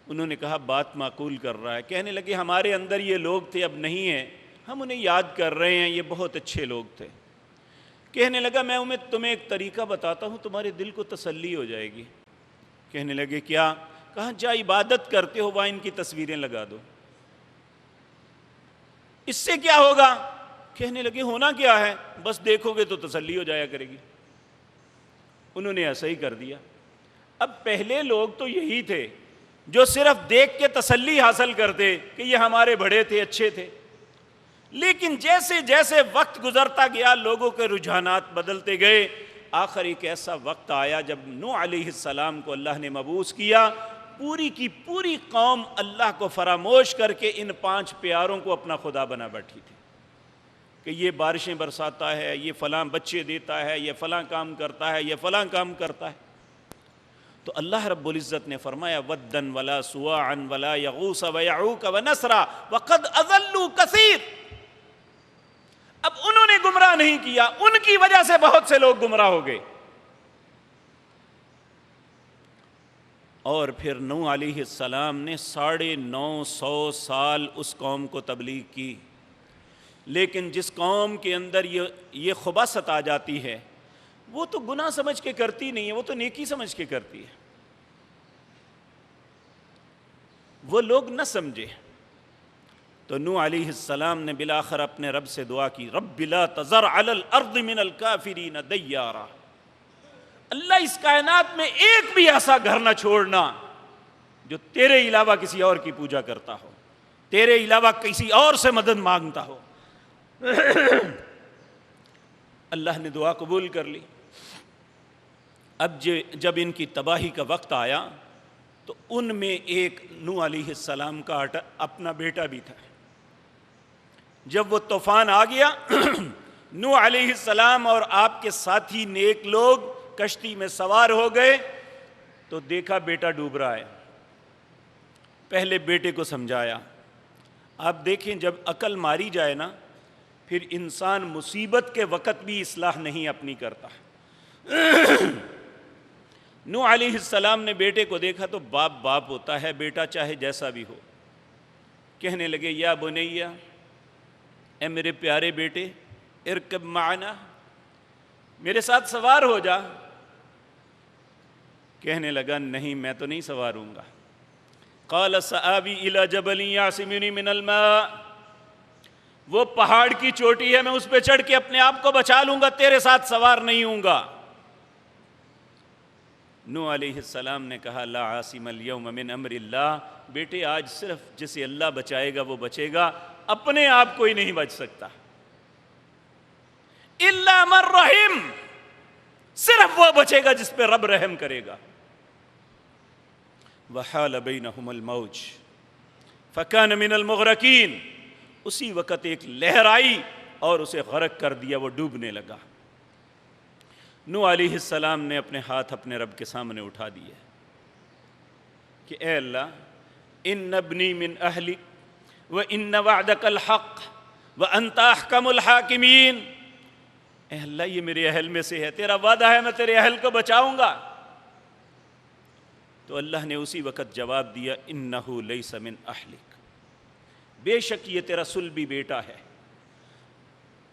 انہوں نے کہا بات معقول کر رہا ہے۔ کہنے لگے ہمارے اندر یہ لوگ تھے، اب نہیں ہیں، ہم انہیں یاد کر رہے ہیں، یہ بہت اچھے لوگ تھے۔ کہنے لگا میں تمہیں ایک طریقہ بتاتا ہوں، تمہارے دل کو تسلی ہو جائے گی۔ کہنے لگے کیا؟ کہا جا عبادت کرتے ہو وہاں ان کی تصویریں لگا دو، اس سے کیا ہوگا؟ کہنے لگے ہونا کیا ہے، بس دیکھو گے تو تسلی ہو جایا کرے گی۔ انہوں نے ایسا ہی کر دیا۔ اب پہلے لوگ تو یہی تھے جو صرف دیکھ کے تسلی حاصل کرتے کہ یہ ہمارے بڑے تھے، اچھے تھے، لیکن جیسے جیسے وقت گزرتا گیا لوگوں کے رجحانات بدلتے گئے۔ آخر ایک ایسا وقت آیا جب نوح علیہ السلام کو اللہ نے مبعوث کیا، پوری کی پوری قوم اللہ کو فراموش کر کے ان 5 پیاروں کو اپنا خدا بنا بیٹھی تھی کہ یہ بارشیں برساتا ہے، یہ فلاں بچے دیتا ہے، یہ فلاں کام کرتا ہے، یہ فلاں کام کرتا ہے۔ تو اللہ رب العزت نے فرمایا وَدًّا وَلَا سُوَاعًا وَلَا يَغُوثَ وَيَعُوقَ وَنَسْرًا وَقَدْ أَضَلُّوا كَثِيرًا۔ اب انہوں نے گمراہ نہیں کیا، ان کی وجہ سے بہت سے لوگ گمراہ ہو گئے۔ اور پھر نوح علیہ السلام نے 950 سال اس قوم کو تبلیغ کی، لیکن جس قوم کے اندر یہ خباثت آ جاتی ہے وہ تو گناہ سمجھ کے کرتی نہیں ہے، وہ تو نیکی سمجھ کے کرتی ہے۔ وہ لوگ نہ سمجھے تو نوح علیہ السلام نے بالآخر اپنے رب سے دعا کی، رب لا تذر علی الارض من الکافرین دیارا، اللہ اس کائنات میں ایک بھی ایسا گھر نہ چھوڑنا جو تیرے علاوہ کسی اور کی پوجا کرتا ہو، تیرے علاوہ کسی اور سے مدد مانگتا ہو۔ اللہ نے دعا قبول کر لی۔ اب جب ان کی تباہی کا وقت آیا تو ان میں ایک نوح علیہ السلام کا اپنا بیٹا بھی تھا۔ جب وہ طوفان آ گیا نوح علیہ السلام اور آپ کے ساتھی نیک لوگ کشتی میں سوار ہو گئے تو دیکھا بیٹا ڈوب رہا ہے۔ پہلے بیٹے کو سمجھایا۔ آپ دیکھیں جب عقل ماری جائے نا پھر انسان مصیبت کے وقت بھی اصلاح نہیں اپنی کرتا۔ نوح علیہ السلام نے بیٹے کو دیکھا تو باپ باپ ہوتا ہے، بیٹا چاہے جیسا بھی ہو۔ کہنے لگے یا بنیا، اے میرے پیارے بیٹے، ارکب معنا، میرے ساتھ سوار ہو جا۔ کہنے لگا نہیں میں تو نہیں سوار ہوں گا۔ قال سآوی الی جبل یعصمنی من الماء، وہ پہاڑ کی چوٹی ہے، میں اس پہ چڑھ کے اپنے آپ کو بچا لوں گا، تیرے ساتھ سوار نہیں ہوں گا۔ نوح علیہ السلام نے کہا لا عاصم اليوم من امر اللہ، بیٹے آج صرف جسے اللہ بچائے گا وہ بچے گا، اپنے آپ کوئی نہیں بچ سکتا۔ الا من رحم، صرف وہ بچے گا جس پہ رب رحم کرے گا۔ وحال بینہم الموج فکان من المغرقین، اسی وقت ایک لہر آئی اور اسے غرق کر دیا، وہ ڈوبنے لگا۔ نوح علیہ السلام نے اپنے ہاتھ اپنے رب کے سامنے اٹھا دیے کہ اے اللہ ان ابنی من اہلی وان وعدک الحق وانت احکم الحاکمین، اے اللہ یہ میرے اہل میں سے ہے، تیرا وعدہ ہے میں تیرے اہل کو بچاؤں گا۔ تو اللہ نے اسی وقت جواب دیا انہ لیس من اہلک، بے شک یہ تیرا صلبی بیٹا ہے،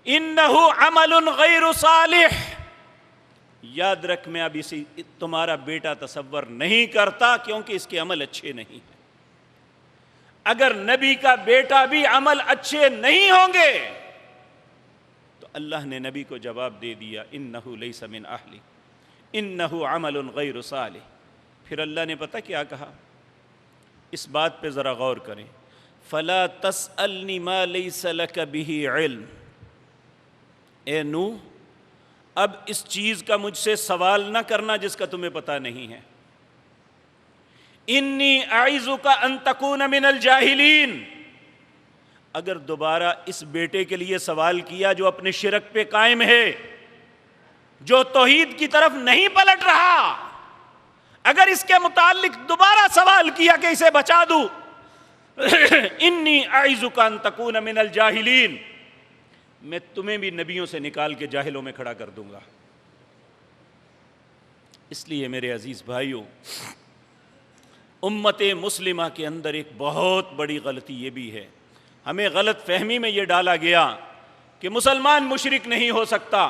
انہ عمل غیر صالح، یاد رکھ میں اب اسی تمہارا بیٹا تصور نہیں کرتا کیونکہ اس کے عمل اچھے نہیں ہیں۔ اگر نبی کا بیٹا بھی عمل اچھے نہیں ہوں گے تو اللہ نے نبی کو جواب دے دیا انہ لیس من اہلک انہ عمل غیر صالح۔ پھر اللہ نے پتہ کیا کہا؟ اس بات پہ ذرا غور کریں، فلا تسألنی ما لیس لک بہ علم، اے نوح اب اس چیز کا مجھ سے سوال نہ کرنا جس کا تمہیں پتہ نہیں ہے۔ انی اعظک ان تکون من الجاہلین، اگر دوبارہ اس بیٹے کے لیے سوال کیا جو اپنے شرک پہ قائم ہے، جو توحید کی طرف نہیں پلٹ رہا، اگر اس کے متعلق دوبارہ سوال کیا کہ اسے بچا دوں، انی اعظک ان تکون من الجاہلین، میں تمہیں بھی نبیوں سے نکال کے جاہلوں میں کھڑا کر دوں گا۔ اس لیے میرے عزیز بھائیوں، امت مسلمہ کے اندر ایک بہت بڑی غلطی یہ بھی ہے، ہمیں غلط فہمی میں یہ ڈالا گیا کہ مسلمان مشرک نہیں ہو سکتا۔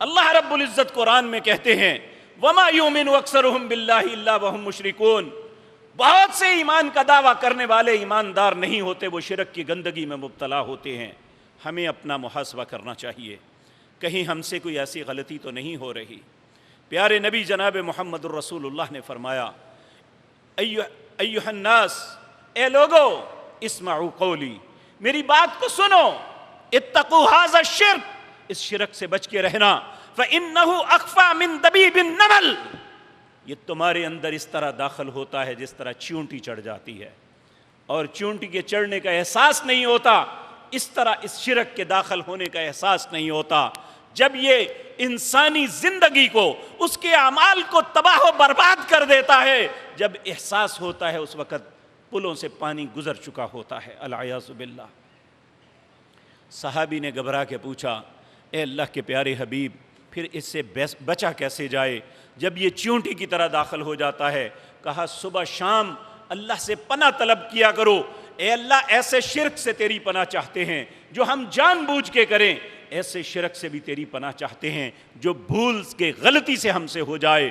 اللہ رب العزت قرآن میں کہتے ہیں وَمَا يُؤْمِنُ أَكْثَرُهُمْ بِاللَّهِ إِلَّا وَهُمْ مُشْرِكُونَ، بہت سے ایمان کا دعویٰ کرنے والے ایماندار نہیں ہوتے، وہ شرک کی گندگی میں مبتلا ہوتے ہیں۔ ہمیں اپنا محاسبہ کرنا چاہیے، کہیں ہم سے کوئی ایسی غلطی تو نہیں ہو رہی۔ پیارے نبی جناب محمد الرسول اللہ نے فرمایا ایھا الناس، اے لوگو، اسمعوا قولی، میری بات کو سنو، اتقوا ھذا الشرک، اس شرک سے بچ کے رہنا، فإنہ اخفی من دبیب النمل، یہ تمہارے اندر اس طرح داخل ہوتا ہے جس طرح چیونٹی چڑھ جاتی ہے، اور چیونٹی کے چڑھنے کا احساس نہیں ہوتا، اس طرح اس شرک کے داخل ہونے کا احساس نہیں ہوتا۔ جب یہ انسانی زندگی کو، اس کے اعمال کو تباہ و برباد کر دیتا ہے، جب احساس ہوتا ہے اس وقت پلوں سے پانی گزر چکا ہوتا ہے، العیاذ باللہ۔ صحابی نے گھبرا کے پوچھا اے اللہ کے پیارے حبیب، پھر اس سے بچا کیسے جائے جب یہ چیونٹی کی طرح داخل ہو جاتا ہے؟ کہا صبح شام اللہ سے پناہ طلب کیا کرو، اے اللہ ایسے شرک سے تیری پناہ چاہتے ہیں جو ہم جان بوجھ کے کریں، ایسے شرک سے بھی تیری پناہ چاہتے ہیں جو بھول کے غلطی سے ہم سے ہو جائے۔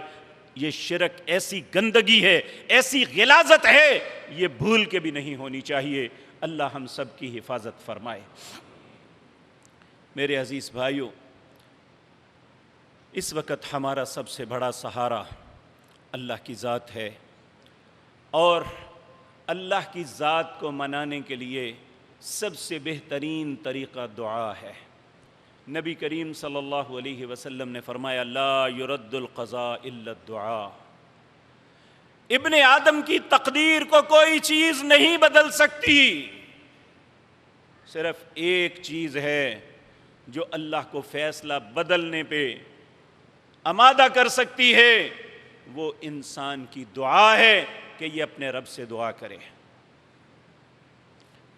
یہ شرک ایسی گندگی ہے، ایسی غلاظت ہے، یہ بھول کے بھی نہیں ہونی چاہیے۔ اللہ ہم سب کی حفاظت فرمائے۔ میرے عزیز بھائیوں، اس وقت ہمارا سب سے بڑا سہارا اللہ کی ذات ہے، اور اللہ کی ذات کو منانے کے لیے سب سے بہترین طریقہ دعا ہے۔ نبی کریم صلی اللہ علیہ وسلم نے فرمایا لا يرد القضاء الا الدعاء، ابن آدم کی تقدیر کو کوئی چیز نہیں بدل سکتی، صرف ایک چیز ہے جو اللہ کو فیصلہ بدلنے پہ آمادہ کر سکتی ہے، وہ انسان کی دعا ہے کہ یہ اپنے رب سے دعا کرے۔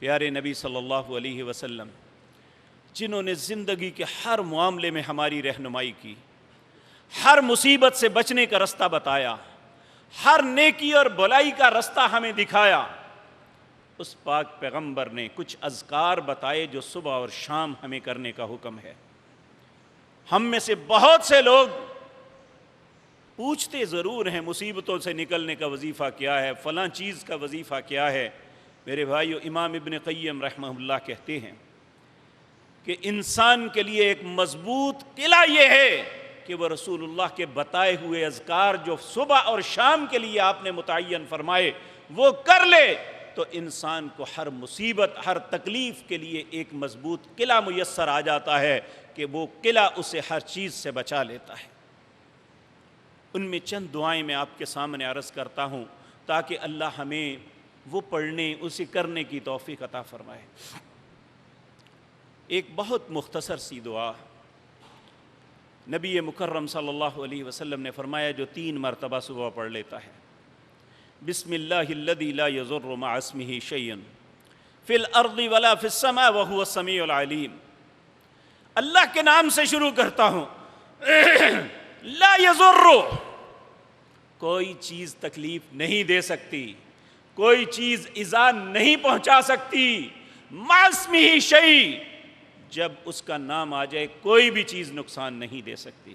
پیارے نبی صلی اللہ علیہ وسلم جنہوں نے زندگی کے ہر معاملے میں ہماری رہنمائی کی، ہر مصیبت سے بچنے کا رستہ بتایا، ہر نیکی اور بھلائی کا رستہ ہمیں دکھایا، اس پاک پیغمبر نے کچھ اذکار بتائے جو صبح اور شام ہمیں کرنے کا حکم ہے۔ ہم میں سے بہت سے لوگ پوچھتے ضرور ہیں مصیبتوں سے نکلنے کا وظیفہ کیا ہے، فلاں چیز کا وظیفہ کیا ہے۔ میرے بھائیو، امام ابن قیم رحمہ اللہ کہتے ہیں کہ انسان کے لیے ایک مضبوط قلعہ یہ ہے کہ وہ رسول اللہ کے بتائے ہوئے اذکار جو صبح اور شام کے لیے آپ نے متعین فرمائے وہ کر لے، تو انسان کو ہر مصیبت، ہر تکلیف کے لیے ایک مضبوط قلعہ میسر آ جاتا ہے کہ وہ قلعہ اسے ہر چیز سے بچا لیتا ہے۔ ان میں چند دعائیں میں آپ کے سامنے عرض کرتا ہوں تاکہ اللہ ہمیں وہ پڑھنے، اسے کرنے کی توفیق عطا فرمائے۔ ایک بہت مختصر سی دعا نبی مکرم صلی اللہ علیہ وسلم نے فرمایا جو 3 مرتبہ صبح پڑھ لیتا ہے، بسم اللہ الذی لا یضر مع اسمہ شیء فی الارض ولا فی السماء وہو السمیع العلیم۔ اللہ کے نام سے شروع کرتا ہوں، لا یضر، کوئی چیز تکلیف نہیں دے سکتی، کوئی چیز ایذا نہیں پہنچا سکتی، مع اسمہ شیء، جب اس کا نام آ جائے کوئی بھی چیز نقصان نہیں دے سکتی،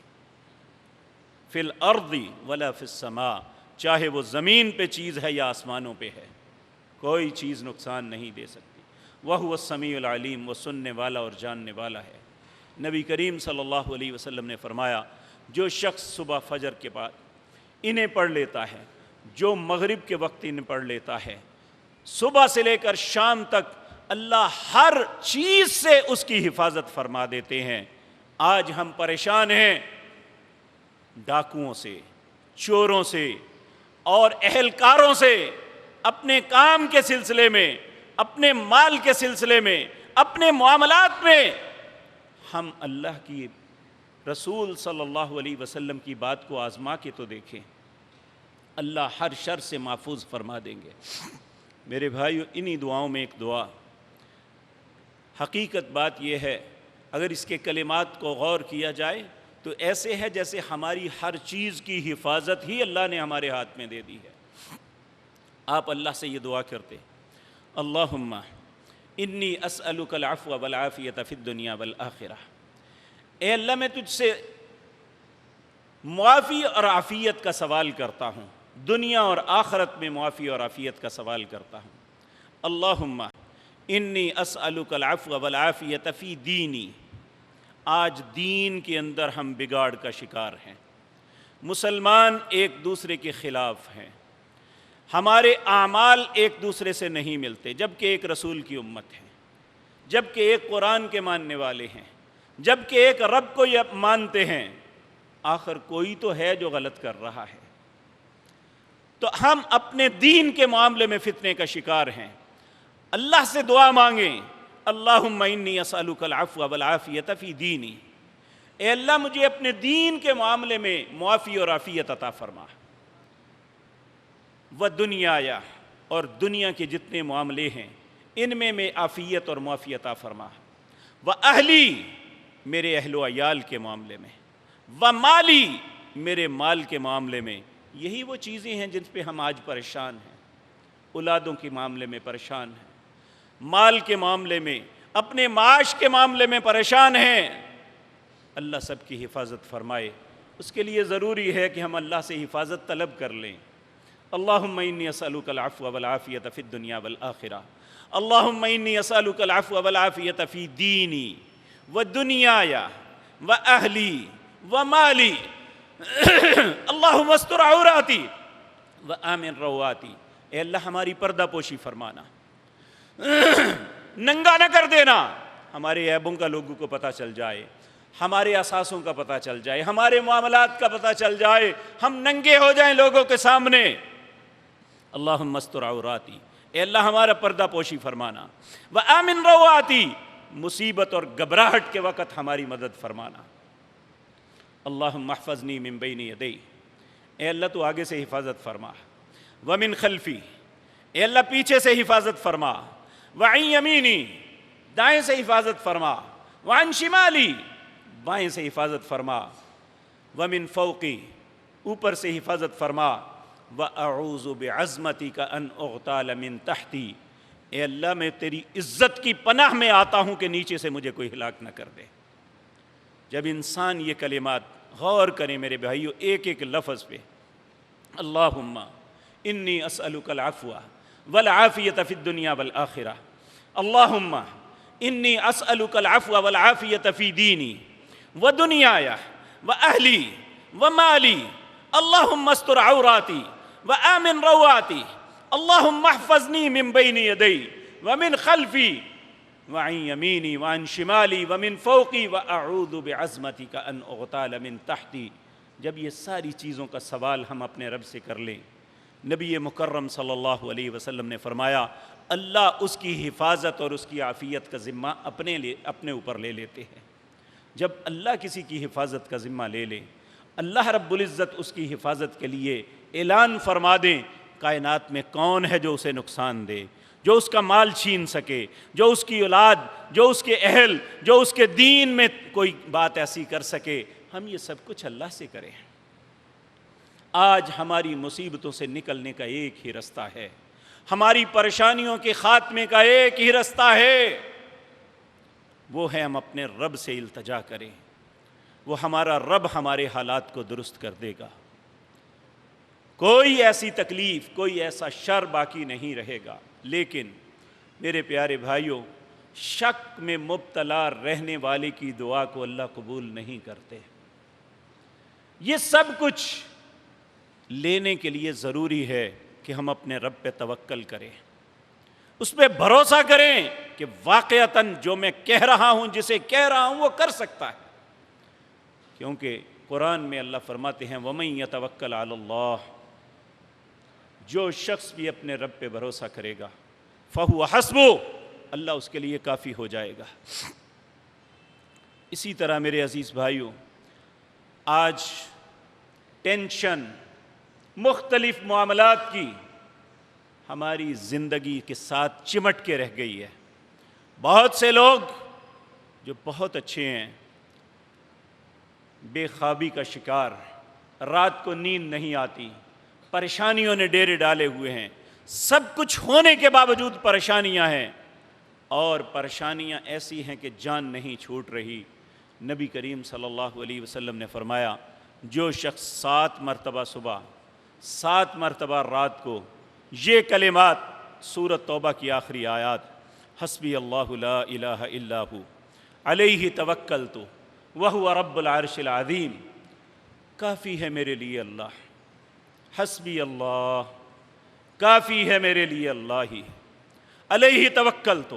فی الارض ولا فی السماء، چاہے وہ زمین پہ چیز ہے یا آسمانوں پہ ہے، کوئی چیز نقصان نہیں دے سکتی۔ وہو السمیع العلیم، وہ سننے والا اور جاننے والا ہے۔ نبی کریم صلی اللہ علیہ وسلم نے فرمایا جو شخص صبح فجر کے بعد انہیں پڑھ لیتا ہے، جو مغرب کے وقت انہیں پڑھ لیتا ہے، صبح سے لے کر شام تک اللہ ہر چیز سے اس کی حفاظت فرما دیتے ہیں۔ آج ہم پریشان ہیں ڈاکوؤں سے، چوروں سے اور اہلکاروں سے، اپنے کام کے سلسلے میں، اپنے مال کے سلسلے میں، اپنے معاملات میں۔ ہم اللہ کی رسول صلی اللہ علیہ وسلم کی بات کو آزما کے تو دیکھیں، اللہ ہر شر سے محفوظ فرما دیں گے۔ میرے بھائیو، انہی دعاؤں میں ایک دعا، حقیقت بات یہ ہے اگر اس کے کلمات کو غور کیا جائے تو ایسے ہے جیسے ہماری ہر چیز کی حفاظت ہی اللہ نے ہمارے ہاتھ میں دے دی ہے۔ آپ اللہ سے یہ دعا کرتے، اللہم انی اسألک العفو والعافیۃ فی الدنیا والآخرہ، اے اللہ میں تجھ سے معافی اور عافیت کا سوال کرتا ہوں، دنیا اور آخرت میں معافی اور عافیت کا سوال کرتا ہوں۔ اللہم انی اسألک العفو والعافیۃ فی دینی، آج دین کے اندر ہم بگاڑ کا شکار ہیں، مسلمان ایک دوسرے کے خلاف ہیں، ہمارے اعمال ایک دوسرے سے نہیں ملتے، جبکہ ایک رسول کی امت ہے، جبکہ ایک قرآن کے ماننے والے ہیں، جبکہ ایک رب کو یہ مانتے ہیں، آخر کوئی تو ہے جو غلط کر رہا ہے۔ تو ہم اپنے دین کے معاملے میں فتنے کا شکار ہیں۔ اللہ سے دعا مانگیں، اللہم انی اسألک العفو والعافیۃ فی دینی، اے اللہ مجھے اپنے دین کے معاملے میں معافی اور عافیت عطا فرما، وَدُنْيَايَ، اور دنیا کے جتنے معاملے ہیں ان میں عافیت اور معافی عطا فرما، وَأَهْلِي، میرے اہل و عیال کے معاملے میں، وَمَالِي، میرے مال کے معاملے میں۔ یہی وہ چیزیں ہیں جن پہ ہم آج پریشان ہیں، اولادوں کے معاملے میں پریشان ہیں، مال کے معاملے میں، اپنے معاش کے معاملے میں پریشان ہیں۔ اللہ سب کی حفاظت فرمائے، اس کے لیے ضروری ہے کہ ہم اللہ سے حفاظت طلب کر لیں۔ اللہم انی اسألک العفو والعافیۃ فی الدنیا والآخرہ، اللہم انی اسألک العفو والعافیۃ فی دینی ودنیای واہلی ومالی، اللہم استر عوراتی وآمن رواتی، اے اللہ ہماری پردہ پوشی فرمانا، ننگا نہ کر دینا، ہمارے عیبوں کا لوگوں کو پتہ چل جائے، ہمارے اثاثوں کا پتہ چل جائے، ہمارے معاملات کا پتہ چل جائے، ہم ننگے ہو جائیں لوگوں کے سامنے۔ اللہم استر عوراتی، اے اللہ ہمارا پردہ پوشی فرمانا، وآمن رواتی، مصیبت اور گھبراہٹ کے وقت ہماری مدد فرمانا۔ اللہم احفظنی من بین یدی، اے اللہ تو آگے سے حفاظت فرما، ومن خلفی، اے اللہ پیچھے سے حفاظت فرما، وعن یمینی، دائیں سے حفاظت فرما، وعن شمالی، بائیں سے حفاظت فرما، ومن فوقی، اوپر سے حفاظت فرما، وَأَعُوذُ بِعَظْمَتِكَ أَنْ أُغْتَالَ مِنْ تَحْتِي، اے اللہ میں تیری عزت کی پناہ میں آتا ہوں کہ نیچے سے مجھے کوئی ہلاک نہ کر دے۔ جب انسان یہ کلمات غور کریں میرے بھائیو، ایک ایک لفظ پہ، اللہم انی اسألک العفو والعافیۃ فی الدنیا والآخرہ، اللہم انی اسألک العفو والعافیۃ فی دینی ودنیای واہلی ومالی، اللہم استر عوراتی وآمن رواتی، اللہم احفظنی من بین یدی ومن خلفی وعن یمینی وعن شمالی ومن فوقی واعوذ بعظمتک ان اغتال من تحتی۔ جب یہ ساری چیزوں کا سوال ہم اپنے رب سے کر لیں، نبی مکرم صلی اللہ علیہ وسلم نے فرمایا اللہ اس کی حفاظت اور اس کی عافیت کا ذمہ اپنے اوپر لے لیتے ہیں۔ جب اللہ کسی کی حفاظت کا ذمہ لے لے، اللہ رب العزت اس کی حفاظت کے لیے اعلان فرما دیں، کائنات میں کون ہے جو اسے نقصان دے، جو اس کا مال چھین سکے، جو اس کی اولاد، جو اس کے اہل، جو اس کے دین میں کوئی بات ایسی کر سکے، ہم یہ سب کچھ اللہ سے کریں۔ آج ہماری مصیبتوں سے نکلنے کا ایک ہی رستہ ہے، ہماری پریشانیوں کے خاتمے کا ایک ہی رستہ ہے، وہ ہے ہم اپنے رب سے التجا کریں، وہ ہمارا رب ہمارے حالات کو درست کر دے گا۔ کوئی ایسی تکلیف، کوئی ایسا شر باقی نہیں رہے گا۔ لیکن میرے پیارے بھائیوں، شک میں مبتلا رہنے والے کی دعا کو اللہ قبول نہیں کرتے۔ یہ سب کچھ لینے کے لیے ضروری ہے کہ ہم اپنے رب پہ توکل کریں، اس پہ بھروسہ کریں کہ واقعتاً جو میں کہہ رہا ہوں، جسے کہہ رہا ہوں، وہ کر سکتا ہے۔ کیونکہ قرآن میں اللہ فرماتے ہیں وَمَن يَتَوَكَّلْ عَلَى اللَّهِ، جو شخص بھی اپنے رب پہ بھروسہ کرے گا فَهُوَ حَسْبُهُ، اللہ اس کے لیے کافی ہو جائے گا۔ اسی طرح میرے عزیز بھائیوں، آج ٹینشن مختلف معاملات کی ہماری زندگی کے ساتھ چمٹ کے رہ گئی ہے۔ بہت سے لوگ جو بہت اچھے ہیں، بے خوابی کا شکار، رات کو نیند نہیں آتی، پریشانیوں نے ڈیرے ڈالے ہوئے ہیں، سب کچھ ہونے کے باوجود پریشانیاں ہیں، اور پریشانیاں ایسی ہیں کہ جان نہیں چھوٹ رہی۔ نبی کریم صلی اللہ علیہ وسلم نے فرمایا، جو شخص 7 مرتبہ صبح 7 مرتبہ رات کو یہ کلمات، سورۃ توبہ کی آخری آیات، حسبی اللہ لا الہ الا ہو علیہ توکلت وہو رب العرش العظیم، کافی ہے میرے لیے اللہ، حسبی اللہ، کافی ہے میرے لیے اللہ ہی، علیہ توکلت،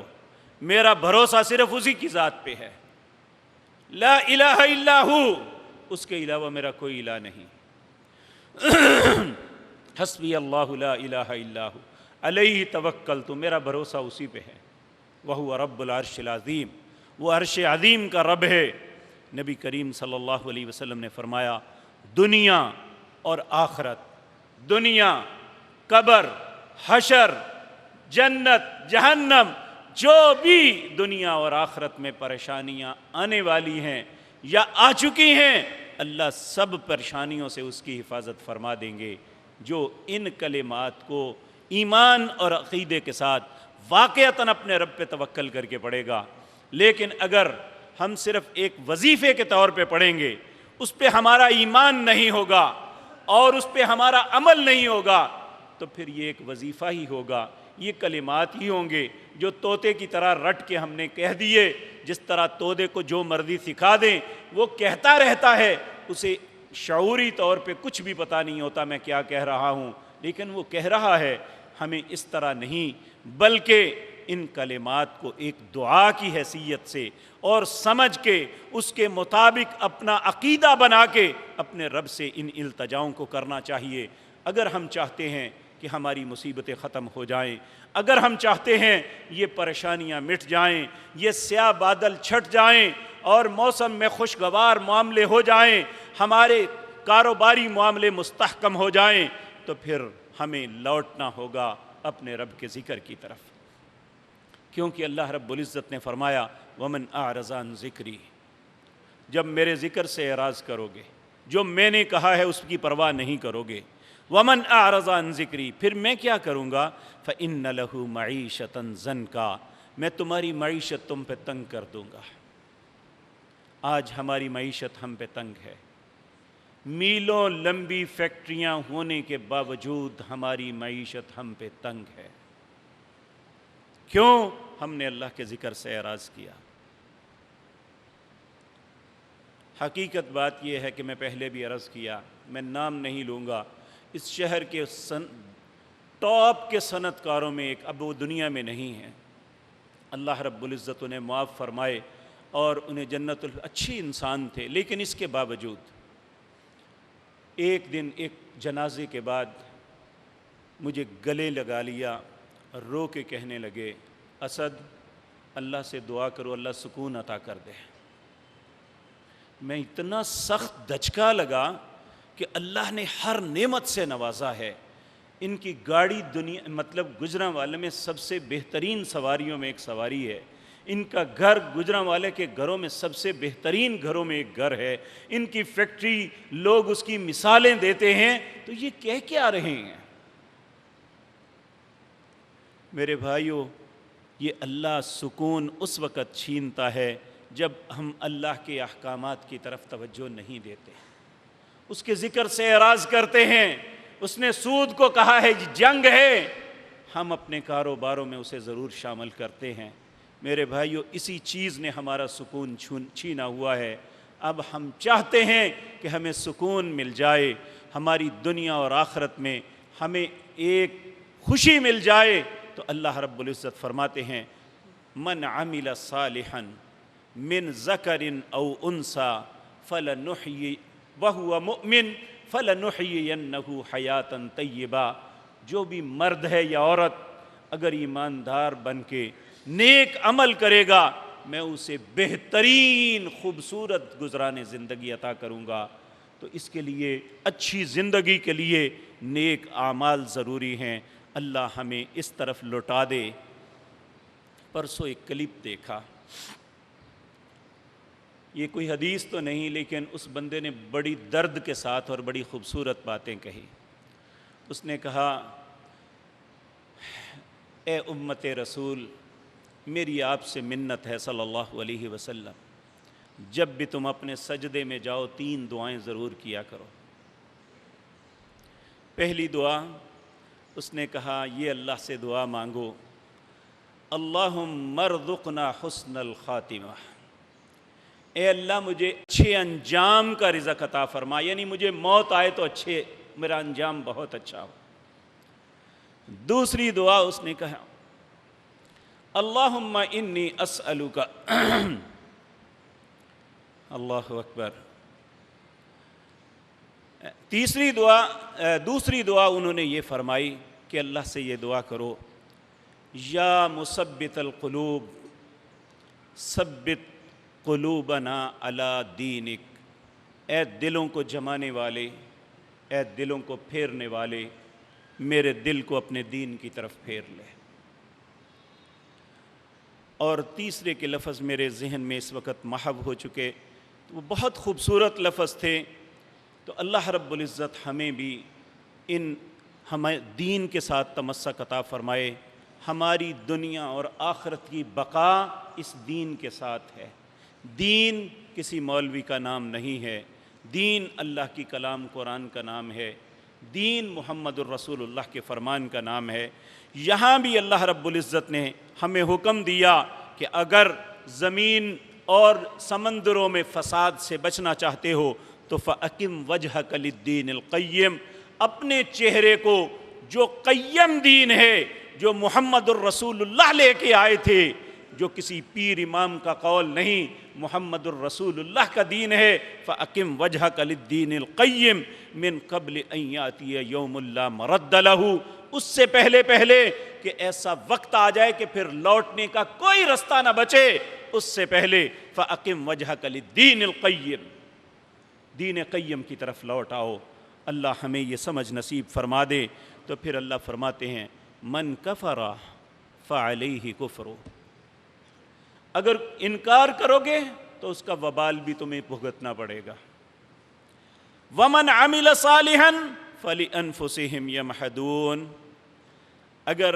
میرا بھروسہ صرف اسی کی ذات پہ ہے، لا الہ الا ہو، اس کے علاوہ میرا کوئی الہ نہیں، حسبی اللہ لا الہ الا ہو علیہ توکلت، میرا بھروسہ اسی پہ ہے، وہو رب العرش العظیم، وہ عرش عظیم کا رب ہے۔ نبی کریم صلی اللہ علیہ وسلم نے فرمایا، دنیا اور آخرت، دنیا، قبر، حشر، جنت، جہنم، جو بھی دنیا اور آخرت میں پریشانیاں آنے والی ہیں یا آ چکی ہیں، اللہ سب پریشانیوں سے اس کی حفاظت فرما دیں گے، جو ان کلمات کو ایمان اور عقیدے کے ساتھ واقعتاً اپنے رب پہ توکل کر کے پڑھے گا۔ لیکن اگر ہم صرف ایک وظیفے کے طور پہ پڑھیں گے، اس پہ ہمارا ایمان نہیں ہوگا اور اس پہ ہمارا عمل نہیں ہوگا، تو پھر یہ ایک وظیفہ ہی ہوگا، یہ کلمات ہی ہوں گے جو طوطے کی طرح رٹ کے ہم نے کہہ دیے۔ جس طرح طوطے کو جو مرضی سکھا دیں وہ کہتا رہتا ہے، اسے شعوری طور پہ کچھ بھی پتہ نہیں ہوتا میں کیا کہہ رہا ہوں، لیکن وہ کہہ رہا ہے۔ ہمیں اس طرح نہیں، بلکہ ان کلمات کو ایک دعا کی حیثیت سے اور سمجھ کے اس کے مطابق اپنا عقیدہ بنا کے اپنے رب سے ان التجاؤں کو کرنا چاہیے۔ اگر ہم چاہتے ہیں کہ ہماری مصیبتیں ختم ہو جائیں، اگر ہم چاہتے ہیں یہ پریشانیاں مٹ جائیں، یہ سیاہ بادل چھٹ جائیں اور موسم میں خوشگوار معاملے ہو جائیں، ہمارے کاروباری معاملے مستحکم ہو جائیں، تو پھر ہمیں لوٹنا ہوگا اپنے رب کے ذکر کی طرف، کیونکہ اللہ رب العزت نے فرمایا، وَمَنْ أَعْرَضَ عَنْ ذِكْرِي، جب میرے ذکر سے اعراض کرو گے، جو میں نے کہا ہے اس کی پرواہ نہیں کرو گے، وَمَنْ أَعْرَضَ عَنْ ذِكْرِي، پھر میں کیا کروں گا، فَإِنَّ لَهُ مَعِيشَةً ضَنْكَا، میں تمہاری معیشت تم پہ تنگ کر دوں گا۔ آج ہماری معیشت ہم پہ تنگ ہے، میلوں لمبی فیکٹریاں ہونے کے باوجود ہماری معیشت ہم پہ تنگ ہے۔ کیوں؟ ہم نے اللہ کے ذکر سے اعراض کیا۔ حقیقت بات یہ ہے کہ میں پہلے بھی عرض کیا، میں نام نہیں لوں گا، اس شہر کے ٹاپ کے صنعت کاروں میں ایک، اب وہ دنیا میں نہیں ہیں، اللہ رب العزت انہیں معاف فرمائے اور انہیں جنت اچھی انسان تھے، لیکن اس کے باوجود ایک دن ایک جنازے کے بعد مجھے گلے لگا لیا، رو کے کہنے لگے، اسد اللہ سے دعا کرو اللہ سکون عطا کر دے۔ میں اتنا سخت دھچکا لگا کہ اللہ نے ہر نعمت سے نوازا ہے۔ ان کی گاڑی دنیا مطلب گجرانوالے میں سب سے بہترین سواریوں میں ایک سواری ہے، ان کا گھر گجرانوالے کے گھروں میں سب سے بہترین گھروں میں ایک گھر ہے، ان کی فیکٹری لوگ اس کی مثالیں دیتے ہیں، تو یہ کہہ کیا رہے ہیں؟ میرے بھائیو، یہ اللہ سکون اس وقت چھینتا ہے جب ہم اللہ کے احکامات کی طرف توجہ نہیں دیتے، اس کے ذکر سے اعراض کرتے ہیں۔ اس نے سود کو کہا ہے جنگ ہے، ہم اپنے کاروباروں میں اسے ضرور شامل کرتے ہیں۔ میرے بھائیو، اسی چیز نے ہمارا سکون چھینا ہوا ہے۔ اب ہم چاہتے ہیں کہ ہمیں سکون مل جائے، ہماری دنیا اور آخرت میں ہمیں ایک خوشی مل جائے، تو اللہ رب العزت فرماتے ہیں، من عمل صالحا من ذکر او انثی فلنحیی وہو مؤمن فلنحیینہ حیاتا طیبہ، جو بھی مرد ہے یا عورت اگر ایماندار بن کے نیک عمل کرے گا، میں اسے بہترین خوبصورت گزرانے زندگی عطا کروں گا۔ تو اس کے لیے، اچھی زندگی کے لیے نیک اعمال ضروری ہیں۔ اللہ ہمیں اس طرف لوٹا دے۔ پرسوں ایک کلپ دیکھا، یہ کوئی حدیث تو نہیں، لیکن اس بندے نے بڑی درد کے ساتھ اور بڑی خوبصورت باتیں کہی۔ اس نے کہا، اے امت رسول، میری آپ سے منت ہے صلی اللہ علیہ وسلم، جب بھی تم اپنے سجدے میں جاؤ 3 دعائیں ضرور کیا کرو۔ پہلی دعا اس نے کہا، یہ اللہ سے دعا مانگو، اللہم ارزقنا حسن الخاتمہ، اے اللہ مجھے اچھے انجام کا رزق عطا فرما، یعنی مجھے موت آئے تو میرا انجام بہت اچھا ہو۔ دوسری دعا اس نے کہا، اللہم انی اسألک اللہ اکبر۔ دوسری دعا انہوں نے یہ فرمائی کہ اللہ سے یہ دعا کرو، یا مثبت القلوب ثبت قلوبنا علی دینک، اے دلوں کو جمانے والے، اے دلوں کو پھیرنے والے، میرے دل کو اپنے دین کی طرف پھیر لے۔ اور تیسرے کے لفظ میرے ذہن میں اس وقت محو ہو چکے، وہ بہت خوبصورت لفظ تھے۔ تو اللہ رب العزت ہمیں بھی ہمیں دین کے ساتھ تمسک عطا فرمائے۔ ہماری دنیا اور آخرت کی بقا اس دین کے ساتھ ہے۔ دین کسی مولوی کا نام نہیں ہے، دین اللہ کی کلام قرآن کا نام ہے، دین محمد الرسول اللہ کے فرمان کا نام ہے۔ یہاں بھی اللہ رب العزت نے ہمیں حکم دیا کہ اگر زمین اور سمندروں میں فساد سے بچنا چاہتے ہو تو فَأَقِمْ وَجْهَكَ لِلدِّينِ الْقَيِّمِ، اپنے چہرے کو جو قیم دین ہے، جو محمد الرسول اللہ لے کے آئے تھے، جو کسی پیر امام کا قول نہیں، محمد الرسول اللہ کا دین ہے، فَأَقِمْ وَجْهَكَ لِلدِّينِ الْقَيِّمِ مِنْ قَبْلِ أَنْ يَأْتِيَ يَوْمٌ لَا مَرَدَّ لَهُ، اس سے پہلے کہ ایسا وقت آ جائے کہ پھر لوٹنے کا کوئی رستہ نہ بچے، اس سے پہلے فَأَقِمْ وَجْهَكَ لِلدِّينِ الْقَيِّمِ، دین قیم کی طرف لوٹ آؤ۔ اللہ ہمیں یہ سمجھ نصیب فرما دے۔ تو پھر اللہ فرماتے ہیں، من کفر فعلیہ کفر، اگر انکار کرو گے تو اس کا وبال بھی تمہیں بھگتنا پڑے گا۔ ومن عمل صالحا فلانفسهم یمحدون، اگر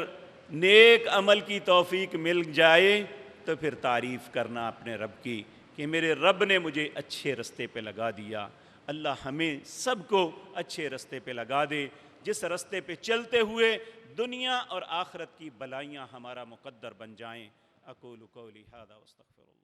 نیک عمل کی توفیق مل جائے تو پھر تعریف کرنا اپنے رب کی کہ میرے رب نے مجھے اچھے رستے پہ لگا دیا۔ اللہ ہمیں سب کو اچھے رستے پہ لگا دے، جس رستے پہ چلتے ہوئے دنیا اور آخرت کی بلائیاں ہمارا مقدر بن جائیں۔ اقول قولی ھذا واستغفر اللہ۔